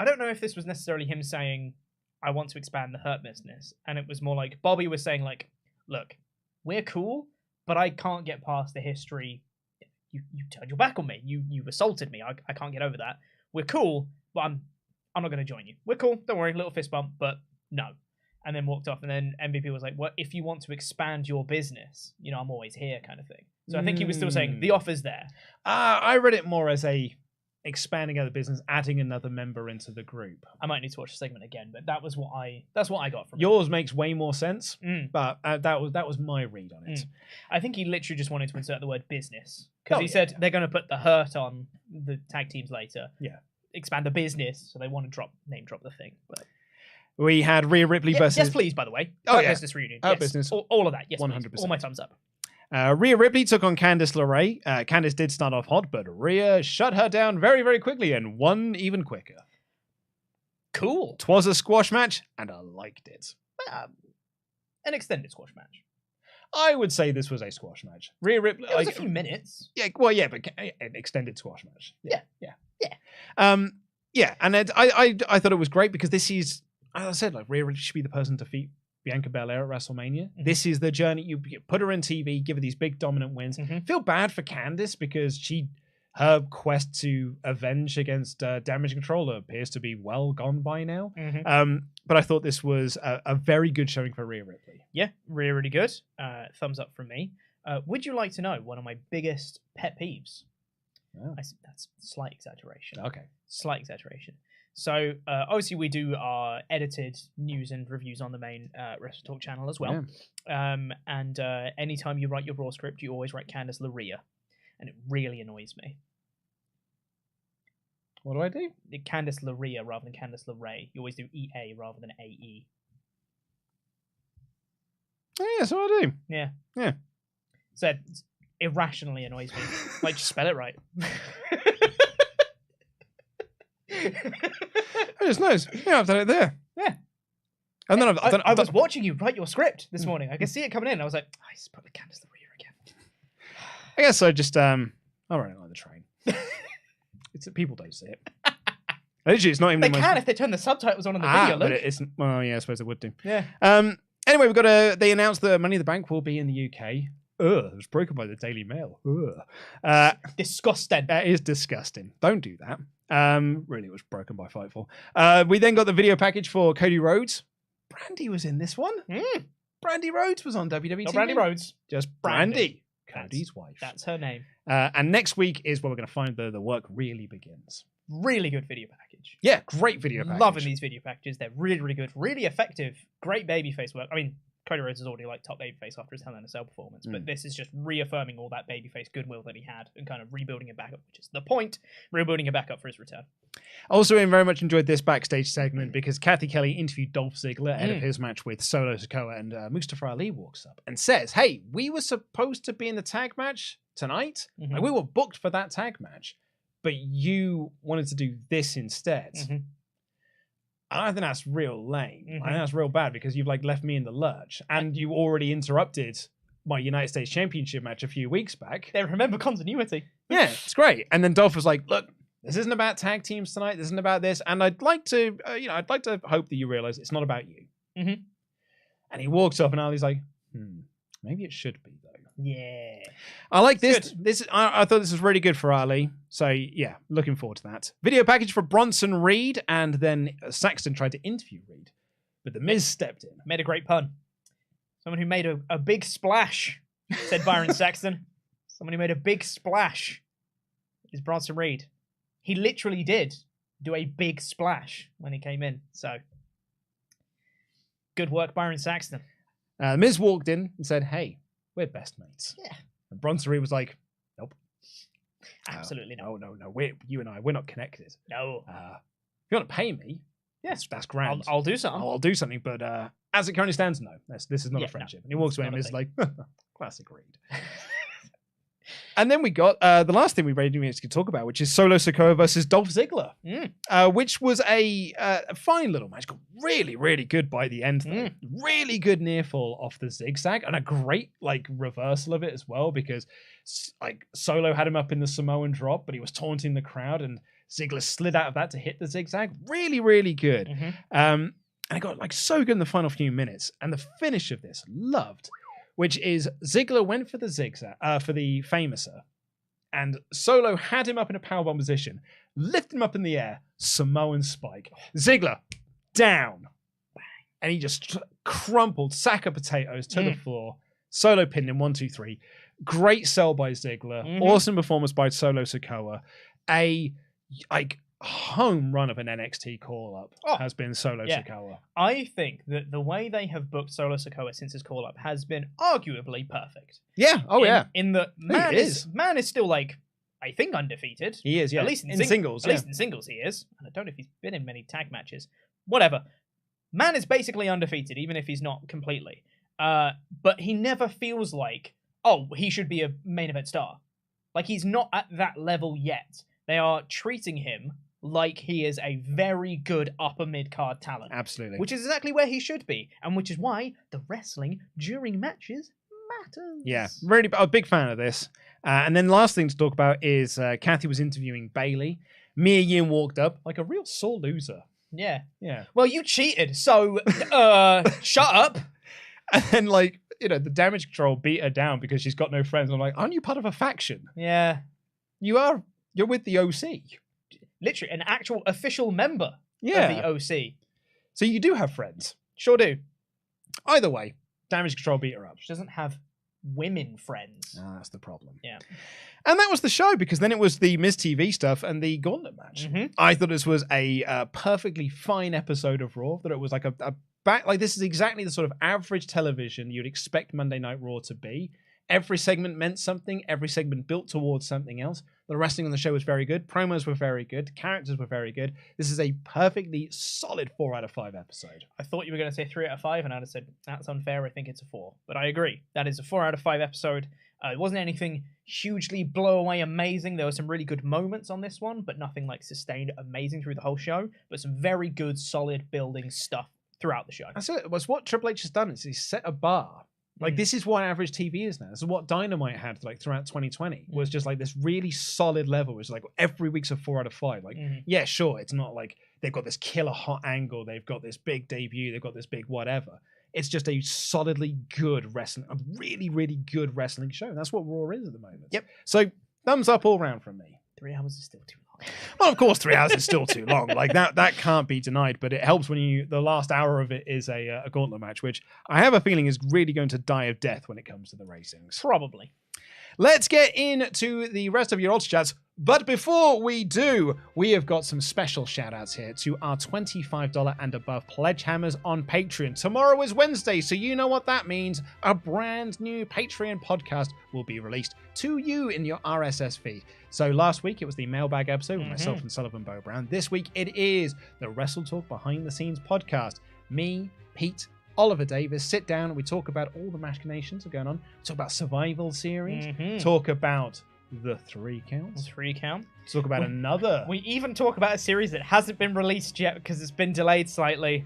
don't know if this was necessarily him saying, I want to expand the Hurt business. And it was more like Bobby was saying like, look, we're cool, but I can't get past the history. You turned your back on me. You assaulted me. I can't get over that. We're cool, but I'm not going to join you. We're cool. Don't worry. Little fist bump, but no. And then walked off. And then MVP was like, well, if you want to expand your business, I'm always here kind of thing. So I think he was still saying the offer's there. I read it more as a expanding other business, adding another member into the group. I might need to watch the segment again, but that's what I got from Yours makes way more sense, but that was my read on it. I think he literally just wanted to insert the word business because he said they're going to put the Hurt on the tag teams later. Yeah, expand the business, so they want to name drop the thing. But we had Rhea Ripley versus. Yes, please. By the way, business reunion. Business. All of that. Yes, 100%. All my thumbs up. Rhea Ripley took on Candice LeRae. Candice did start off hot, but Rhea shut her down very, very quickly and won even quicker. Cool. 'Twas a squash match, and I liked it. An extended squash match. I would say this was a squash match. Rhea Ripley. It was a few minutes. Yeah, well, yeah, but an extended squash match. Yeah. And I thought it was great because this is, as I said, like Rhea Ripley should be the person to defeat Bianca Belair at WrestleMania. This is the journey. You put her in TV, give her these big dominant wins. Feel bad for Candice because her quest to avenge against Damage Control appears to be well gone by now. But I thought this was a very good showing for Rhea Ripley. Yeah, really good. Thumbs up from me. Would you like to know one of my biggest pet peeves? Oh. That's slight exaggeration. Okay. Slight exaggeration. So, obviously, we do our edited news and reviews on the main WrestleTalk channel as well. Yeah. And anytime you write your Raw script, you always write Candice LeRae. And it really annoys me. What do I do? Candice LeRae rather than Candice LeRae. You always do EA rather than AE. Oh, yeah, so I do. Yeah. Yeah. So, it irrationally annoys me. Like, just spell it right. I just noticed. Yeah, I've done it there. Yeah. And then I was watching you write your script this morning. I could see it coming in. I was like, I just put Candice LeRae again. I guess I just I'll run it like the train. People don't see it. Literally, it's not even. They can if they turn the subtitles on in the video. But it isn't. Well, yeah, I suppose it would do. Yeah. Anyway, they announced that Money in the Bank will be in the UK. It was broken by the Daily Mail. Disgusting. That is disgusting. Don't do that. Really, it was broken by Fightful. We then got the video package for Cody Rhodes. Brandy was in this one. Brandy Rhodes was on WWE. Not Brandy Rhodes. Just Brandy. Cody's wife. That's her name. And next week is where we're going to find the work really begins. Really good video package. Yeah, great video package. Loving these video packages. They're really, really good. Really effective. Great babyface work. I mean, Cody Rhodes is already like top babyface after his Hell in a Cell performance, but this is just reaffirming all that babyface goodwill that he had and kind of rebuilding it back up, which is the point. Rebuilding it back up for his return. Also, I very much enjoyed this backstage segment because Kathy Kelly interviewed Dolph Ziggler ahead of his match with Solo Sikoa, and Mustafa Ali walks up and says, "Hey, we were supposed to be in the tag match tonight. Like, we were booked for that tag match, but you wanted to do this instead." I think that's real lame. I think that's real bad because you've left me in the lurch, and you already interrupted my United States Championship match a few weeks back. They remember continuity. Yeah, it's great. And then Dolph was like, "Look, this isn't about tag teams tonight. This isn't about this. And I'd like to, I'd like to hope that you realize it's not about you." And he walks off, and Ali's like, "Maybe it should be though." Yeah. I like It's this. I thought this was really good for Ali. So yeah, looking forward to that. Video package for Bronson Reed, and then Saxton tried to interview Reed, but the Miz stepped in. Made a great pun. Someone who made a big splash, said Byron Saxton. Someone who made a big splash is Bronson Reed. He literally did do a big splash when he came in. So, good work, Byron Saxton. Miz walked in and said, "Hey, we're best mates." Yeah. And Bronson Reed was like, "Nope. Absolutely not. No. You and I, we're not connected. No. If you want to pay me, yes, that's grand. I'll do something. I'll do something, but as it currently stands, no. This is not a friendship." And he walks away and is like, classic Reed. And then we got the last thing we really need to talk about, which is Solo Sikoa versus Dolph Ziggler, which was a fine little match. Got really, really good by the end. Really good near fall off the zigzag, and a great reversal of it as well, because Solo had him up in the Samoan drop, but he was taunting the crowd, and Ziggler slid out of that to hit the zigzag. Really, really good. And it got so good in the final few minutes. And the finish of this, loved. Which is Ziggler went for the zigzag, for the Famouser, and Solo had him up in a powerbomb position, lifted him up in the air, Samoan spike. Ziggler, down. And he just crumpled, sack of potatoes to the floor. Solo pinned him, 1, 2, 3. Great sell by Ziggler. Awesome performance by Solo Sikoa. A home run of an NXT call-up has been Solo Sikoa. I think that the way they have booked Solo Sikoa since his call-up has been arguably perfect. Yeah. In the man is still I think undefeated. He is, yeah. At least in singles. At least in singles he is. And I don't know if he's been in many tag matches. Whatever. Man is basically undefeated, even if he's not completely. But he never feels like, he should be a main event star. He's not at that level yet. They are treating him like he is a very good upper mid-card talent. Absolutely. Which is exactly where he should be, and which is why the wrestling during matches matters. Yeah, really, I'm a big fan of this. And then last thing to talk about is Kathy was interviewing Bayley. Mia Yim walked up like a real sore loser. Yeah. Yeah. Well, you cheated, so shut up. And then, the Damage Control beat her down because she's got no friends. I'm like, aren't you part of a faction? Yeah. You're with the OC. Literally, an actual official member of the OC. So you do have friends. Sure do. Either way, Damage Control beat her up. She doesn't have women friends. That's the problem. Yeah. And that was the show, because then it was the Miz TV stuff and the Gauntlet match. I thought this was a perfectly fine episode of Raw. That it was this is exactly the sort of average television you'd expect Monday Night Raw to be. Every segment meant something. Every segment built towards something else. The wrestling on the show was very good. Promos were very good. Characters were very good. This is a perfectly solid 4 out of 5 episode. I thought you were going to say 3 out of 5, and I'd have said, that's unfair. I think it's a 4. But I agree. That is a 4 out of 5 episode. It wasn't anything hugely blow away amazing. There were some really good moments on this one, but nothing sustained amazing through the whole show. But some very good, solid building stuff throughout the show. That's it. Was what Triple H has done is he's set a bar. This is what average TV is now. This is what Dynamite had throughout 2020. Was just this really solid level. It's every week's a 4 out of 5. Yeah, sure. It's not they've got this killer hot angle. They've got this big debut. They've got this big whatever. It's just a solidly good wrestling, a really, really good wrestling show. That's what Raw is at the moment. Yep. So thumbs up all round from me. 3 hours is still too long. Well, of course, 3 hours is still too long. That can't be denied. But it helps when the last hour of it is a gauntlet match, which I have a feeling is really going to die of death when it comes to the ratings. Probably. Let's get into the rest of your Ultrachats. But before we do, we have got some special shout-outs here to our $25 and above Pledgehammers on Patreon. Tomorrow is Wednesday, so you know what that means. A brand new Patreon podcast will be released to you in your RSS feed. So last week, it was the mailbag episode with myself and Sullivan Bo Brown. This week, it is the WrestleTalk Behind the Scenes podcast. Me, Pete, Oliver Davis sit down and we talk about all the machinations that are going on. Talk about Survival Series. Talk about the 3 counts. 3 count. Talk about another. We even talk about a series that hasn't been released yet because it's been delayed slightly.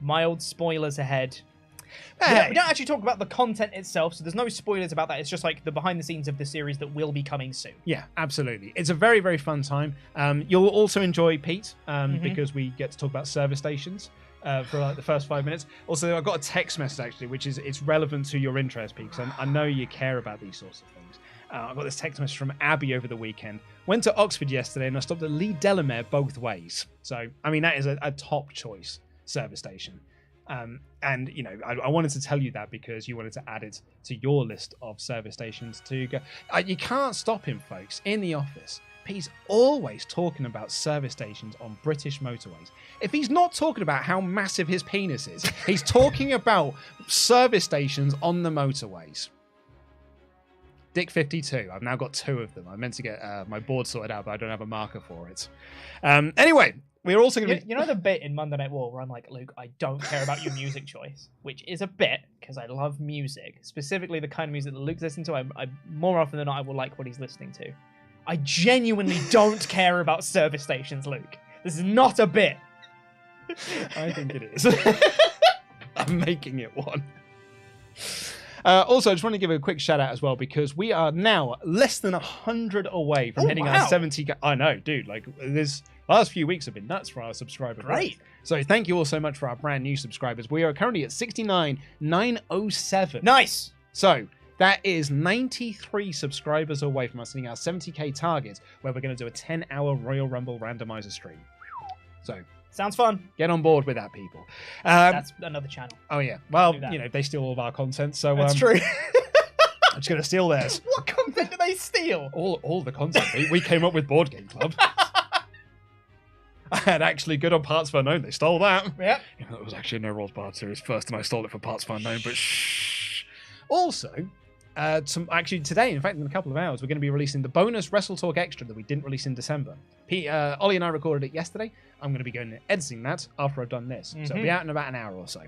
Mild spoilers ahead. We don't actually talk about the content itself, so there's no spoilers about that. It's just like the behind the scenes of the series that will be coming soon. Yeah, absolutely. It's a very, very fun time. You'll also enjoy Pete because we get to talk about service stations for like the first 5 minutes. Also, I got a text message actually, which is it's relevant to your interest, Pete, because I know you care about these sorts of things. I got this text message from Abby over the weekend. Went to Oxford yesterday and I stopped at Lee Delamere both ways. So, I mean, that is a top choice service station. And, you know, I wanted to tell you that because you wanted to add it to your list of service stations to go. You can't stop him, folks, in the office. He's always talking about service stations on British motorways. If he's not talking about how massive his penis is, he's talking about service stations on the motorways. Dick 52. I've now got 2 of them. I meant to get my board sorted out, but I don't have a marker for it. Anyway, we're also going to You know the bit in Monday Night War where I'm like, Luke, I don't care about your music choice, which is a bit because I love music, specifically the kind of music that Luke's listening to. I more often than not, I will like what he's listening to. I genuinely don't care about service stations, Luke. This is not a bit. I think it is. I'm making it one. Also, I just want to give a quick shout out as well because we are now less than 100 away from hitting our 70. I know, dude. Like this last few weeks have been nuts for our subscriber. Great. So thank you all so much for our brand new subscribers. We are currently at 69,907. Nice. So that is 93 subscribers away from us hitting our 70k target, where we're going to do a 10-hour Royal Rumble randomizer stream. So. Sounds fun. Get on board with that, people. That's another channel. Oh, yeah. Well, you know, they steal all of our content, so... That's true. I'm just going to steal theirs. What content do they steal? All the content. We came up with Board Game Club. I had actually good on partsFUNknown. They stole that. Yep. It was actually a No Rolls Barred series first, and I stole it for partsFUNknown, but shh. Also... actually today, in fact, in a couple of hours, we're going to be releasing the bonus WrestleTalk Extra that we didn't release in December. Ollie and I recorded it yesterday. I'm going to be going and editing that after I've done this. So it'll be out in about an hour or so.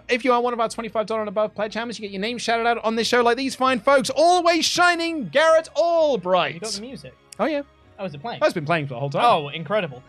If you are one of our $25 and above Pledgehammers, you get your name shouted out on this show like these fine folks. Always shining, Garrett Albright. You got the music? Oh, yeah. Oh, is it playing? Oh, it's been playing for the whole time. Oh, incredible.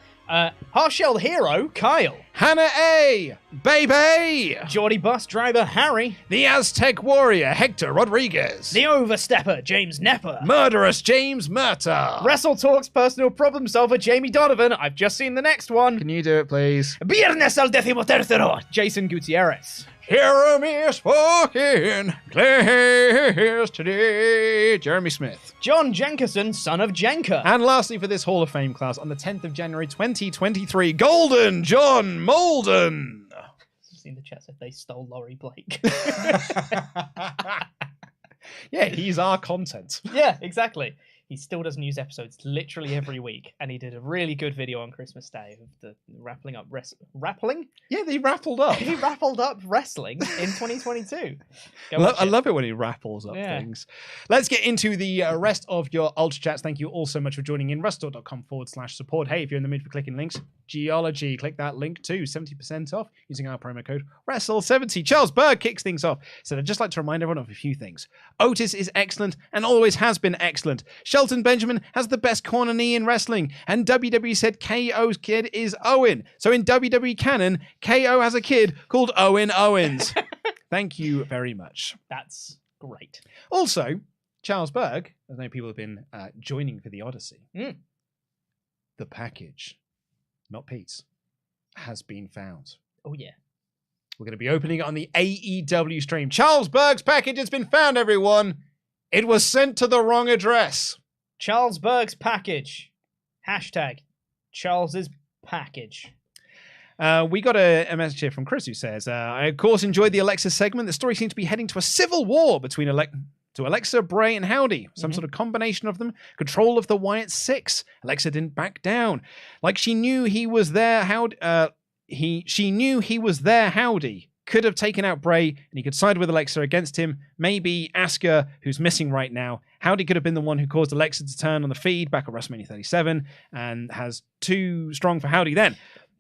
Hardshell Hero, Kyle. Hannah A. Baby. Geordie Bus Driver, Harry. The Aztec Warrior, Hector Rodriguez. The Overstepper, James Nepper. Murderous James Murta. WrestleTalk's personal problem solver, Jamie Donovan. I've just seen the next one. Can you do it, please? Viernes al 13º, Jason Gutierrez. Hear me spoken, clear today, Jeremy Smith. John Jenkinson, son of Jenker. And lastly, for this Hall of Fame class, on the 10th of January 2023, Golden John Molden. I've seen the chat said they stole Laurie Blake. Yeah, he's our content. Yeah, exactly. He still does news episodes literally every week, and he did a really good video on Christmas Day of the rappling up rappling? Yeah, he raffled up. He raffled up wrestling in 2022. I love it when he raffles up things. Let's get into the rest of your Ultrachats. Thank you all so much for joining in. WrestleTalk.com/support. Hey, if you're in the mood for clicking links, Geology, click that link too. 70% off using our promo code Wrestle70. Charles Berg kicks things off. Said, I'd just like to remind everyone of a few things. Otis is excellent and always has been excellent. Shelton Benjamin has the best corner knee in wrestling, and WWE said KO's kid is Owen. So in WWE canon, KO has a kid called Owen Owens. Thank you very much. That's great. Also, Charles Berg, I know people have been joining for the Odyssey. The package, not Pete's, has been found. Oh, yeah. We're going to be opening it on the AEW stream. Charles Berg's package has been found, everyone. It was sent to the wrong address. Charles Berg's package. Hashtag Charles's package. We got a message here from Chris who says, I, of course, enjoyed the Alexa segment. The story seems to be heading to a civil war between Alexa, Bray, and Howdy. Some sort of combination of them. Control of the Wyatt Six. Alexa didn't back down. Like she knew he was there, she knew he was there, Howdy. Could have taken out Bray, and he could side with Alexa against him. Maybe Asuka, who's missing right now. Howdy could have been the one who caused Alexa to turn on the feed back at WrestleMania 37, and has too strong for Howdy then.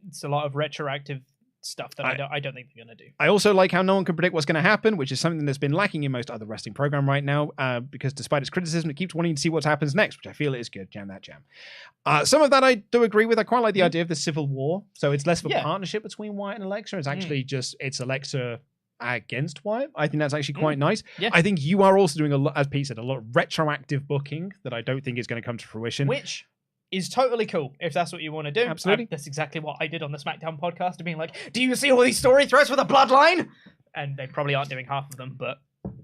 It's a lot of retroactive stuff that I don't think they're going to do. I also like how no one can predict what's going to happen, which is something that's been lacking in most other wrestling program right now, because despite its criticism, it keeps wanting to see what happens next, which I feel is good. Jam that jam. Some of that I do agree with. I quite like the idea of the civil war. So it's less of a partnership between Wyatt and Alexa. It's actually just, it's Alexa against Wyatt. I think that's actually quite nice. Yeah. I think you are also doing a lot, as Pete said, a lot of retroactive booking that I don't think is going to come to fruition. Which is totally cool if that's what you want to do. Absolutely. That's exactly what I did on the SmackDown podcast, being like, do you see all these story threads for the Bloodline? And they probably aren't doing half of them, but...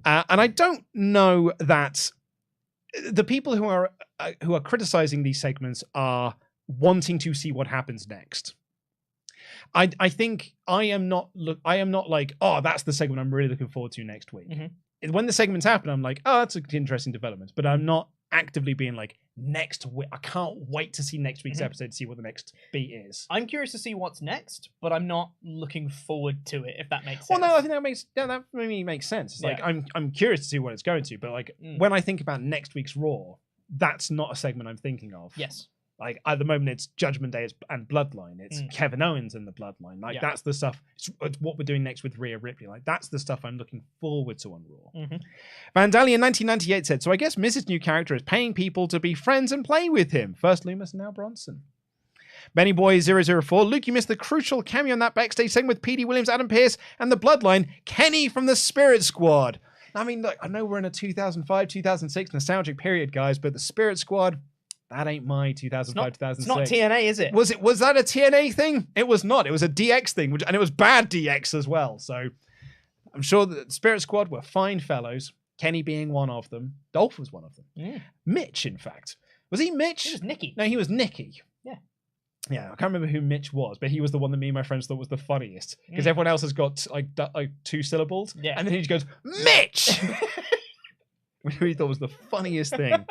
And I don't know that the people who are criticizing these segments are wanting to see what happens next. I think I am not like, oh, that's the segment I'm really looking forward to next week. Mm-hmm. When the segments happen, I'm like, oh, that's an interesting development. But I'm not actively being like, next week, I can't wait to see next week's episode to see what the next beat is. I'm curious to see what's next, but I'm not looking forward to it, if that makes sense. Well, no, I think that maybe makes sense. It's like, I'm curious to see what it's going to, but like when I think about next week's Raw, that's not a segment I'm thinking of. Yes. Like at the moment, it's Judgment Day and Bloodline. It's Kevin Owens and the Bloodline. Like that's the stuff. It's what we're doing next with Rhea Ripley. Like that's the stuff I'm looking forward to on Raw. Vandalia 1998 said, so I guess Mrs. new character is paying people to be friends and play with him. First Loomis and now Bronson. Benny Boy 004. Luke, you missed the crucial cameo in that backstage segment with P.D. Williams, Adam Pearce, and the Bloodline. Kenny from the Spirit Squad. I mean, look, I know we're in a 2005, 2006 nostalgic period, guys, but the Spirit Squad. That ain't my 2005, 2006. It's not TNA, is it? Was that a TNA thing? It was not. It was a DX thing, and it was bad DX as well. So I'm sure that Spirit Squad were fine fellows. Kenny being one of them. Dolph was one of them. Mitch, in fact. Was he Mitch? He was Nicky. No, he was Nicky. Yeah, I can't remember who Mitch was, but he was the one that me and my friends thought was the funniest. Because everyone else has got like 2 syllables. Yeah. And then he just goes, Mitch! Which we thought was the funniest thing.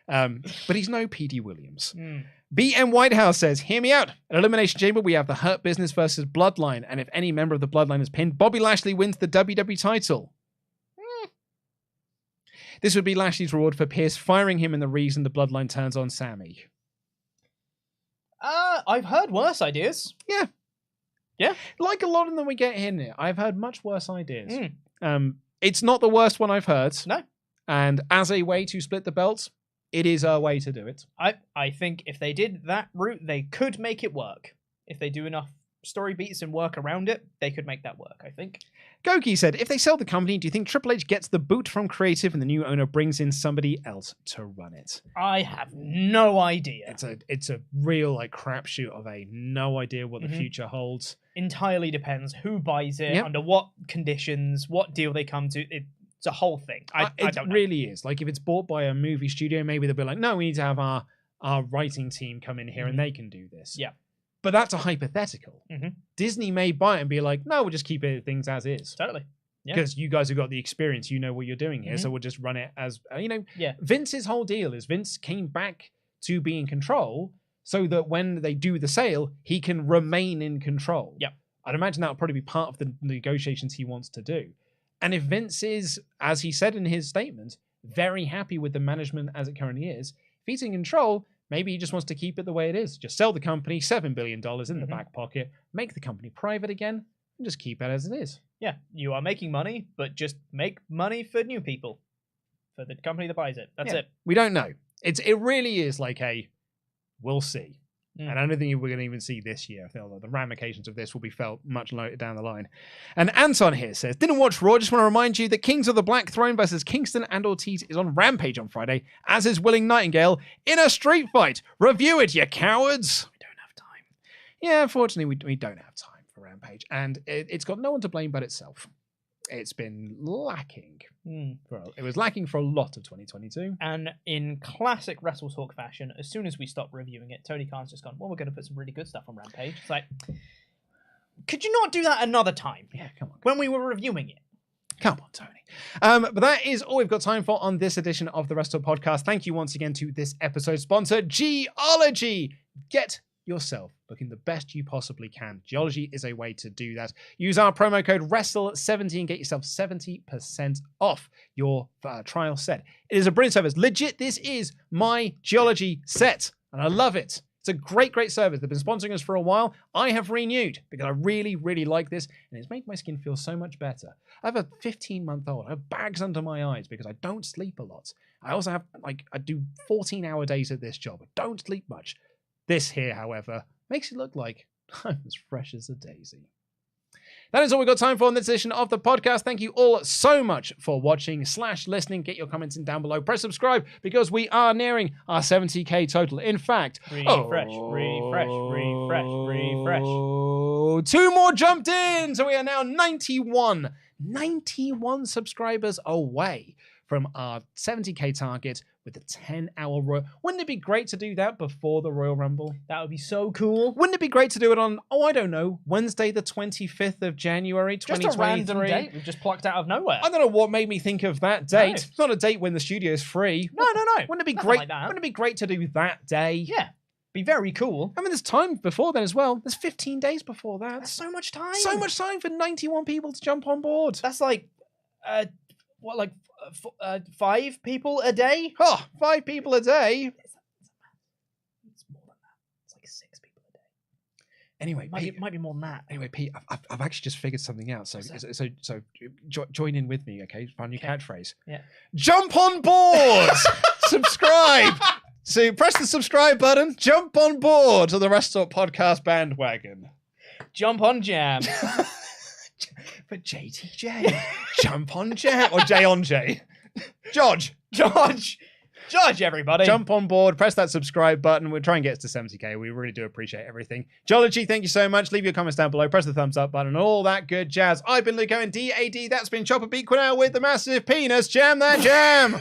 But he's no P.D. Williams. BM Whitehouse says, hear me out. At Elimination Chamber, we have the Hurt Business versus Bloodline. And if any member of the Bloodline is pinned, Bobby Lashley wins the WWE title. This would be Lashley's reward for Pierce firing him and the reason the Bloodline turns on Sammy. I've heard worse ideas. Yeah. Like a lot of them we get in here, I've heard much worse ideas. It's not the worst one I've heard. No. And as a way to split the belts, it is a way to do it. I think if they did that route, they could make it work. If they do enough story beats and work around it, they could make that work, I think. Goki said, if they sell the company, do you think Triple H gets the boot from creative and the new owner brings in somebody else to run it? I have no idea. It's a real like crapshoot of no idea what the future holds. Entirely depends who buys it, under what conditions, what deal they come to. It's a whole thing. I don't know. Really is. Like if it's bought by a movie studio, maybe they'll be like, no, we need to have our writing team come in here and they can do this. Yeah. But that's a hypothetical. Disney may buy it and be like, no, we'll just keep things as is. Totally. Because you guys have got the experience, you know what you're doing here, so we'll just run it as, Vince's whole deal is Vince came back to be in control so that when they do the sale, he can remain in control. Yep. I'd imagine that would probably be part of the negotiations he wants to do. And if Vince is, as he said in his statement, very happy with the management as it currently is, if he's in control, maybe he just wants to keep it the way it is. Just sell the company, $7 billion in the back pocket, make the company private again, and just keep it as it is. Yeah, you are making money, but just make money for new people. For the company that buys it. That's it. We don't know. It really is like we'll see. And I don't think we're going to even see this year. I feel the ramifications of this will be felt much later down the line. And Anton here says, didn't watch Raw, just want to remind you that Kings of the Black Throne versus Kingston and Ortiz is on Rampage on Friday, as is Willing Nightingale in a street fight. Review it, you cows. We don't have time. Yeah, unfortunately, we don't have time for Rampage. And it's got no one to blame but itself. It's been lacking. It was lacking for a lot of 2022. And in classic WrestleTalk fashion, as soon as we stop reviewing it, Tony Khan's just gone, well, we're going to put some really good stuff on Rampage. It's like, could you not do that another time? Yeah, come on. When we were reviewing it. Come on, Tony. But that is all we've got time for on this edition of the WrestleTalk Podcast. Thank you once again to this episode's sponsor, Geology. Get yourself looking the best you possibly can. Geology is a way to do that. Use our promo code WRESTLE70 and get yourself 70% off your trial set. It is a brilliant service. Legit, this is my Geology set, and I love it. It's a great, great service. They've been sponsoring us for a while. I have renewed because I really, really like this, and it's made my skin feel so much better. I have a 15-month-old. I have bags under my eyes because I don't sleep a lot. I also have, I do 14-hour days at this job. I don't sleep much. This here, however, makes it look like I'm as fresh as a daisy. That is all we've got time for in this edition of the podcast. Thank you all so much for watching / listening. Get your comments in down below. Press subscribe because we are nearing our 70k total. In fact, refresh. 2 more jumped in. So we are now 91 subscribers away from our 70k target with the 10-hour Royal. Wouldn't it be great to do that before the Royal Rumble? That would be so cool. Wouldn't it be great to do it on, I don't know, Wednesday the 25th of January, 2023? Just a random date we've just plucked out of nowhere. I don't know what made me think of that date. No. It's not a date when the studio is free. No. Wouldn't it be Nothing great? like that. Wouldn't it be great to do that day? Yeah. Be very cool. I mean, there's time before then as well. There's 15 days before that. That's so much time. So much time for 91 people to jump on board. That's like, 5 people a day? Oh, 5 people a day. It's more than that. It's like 6 people a day. Anyway, it might be more than that. Anyway, Pete, I've actually just figured something out. So join in with me, okay? Find your catchphrase. Yeah. Jump on board. Subscribe. So press the subscribe button. Jump on board to the WrestleTalk Podcast bandwagon. Jump on jam. But JTJ. Jump on jam. Or J on J. George, everybody. Jump on board. Press that subscribe button. We'll try and get us to 70k. We really do appreciate everything. Geology, thank you so much. Leave your comments down below. Press the thumbs up button and all that good jazz. I've been Luke and DAD. That's been Chopper Beat Quinell with the massive penis. Jam that jam.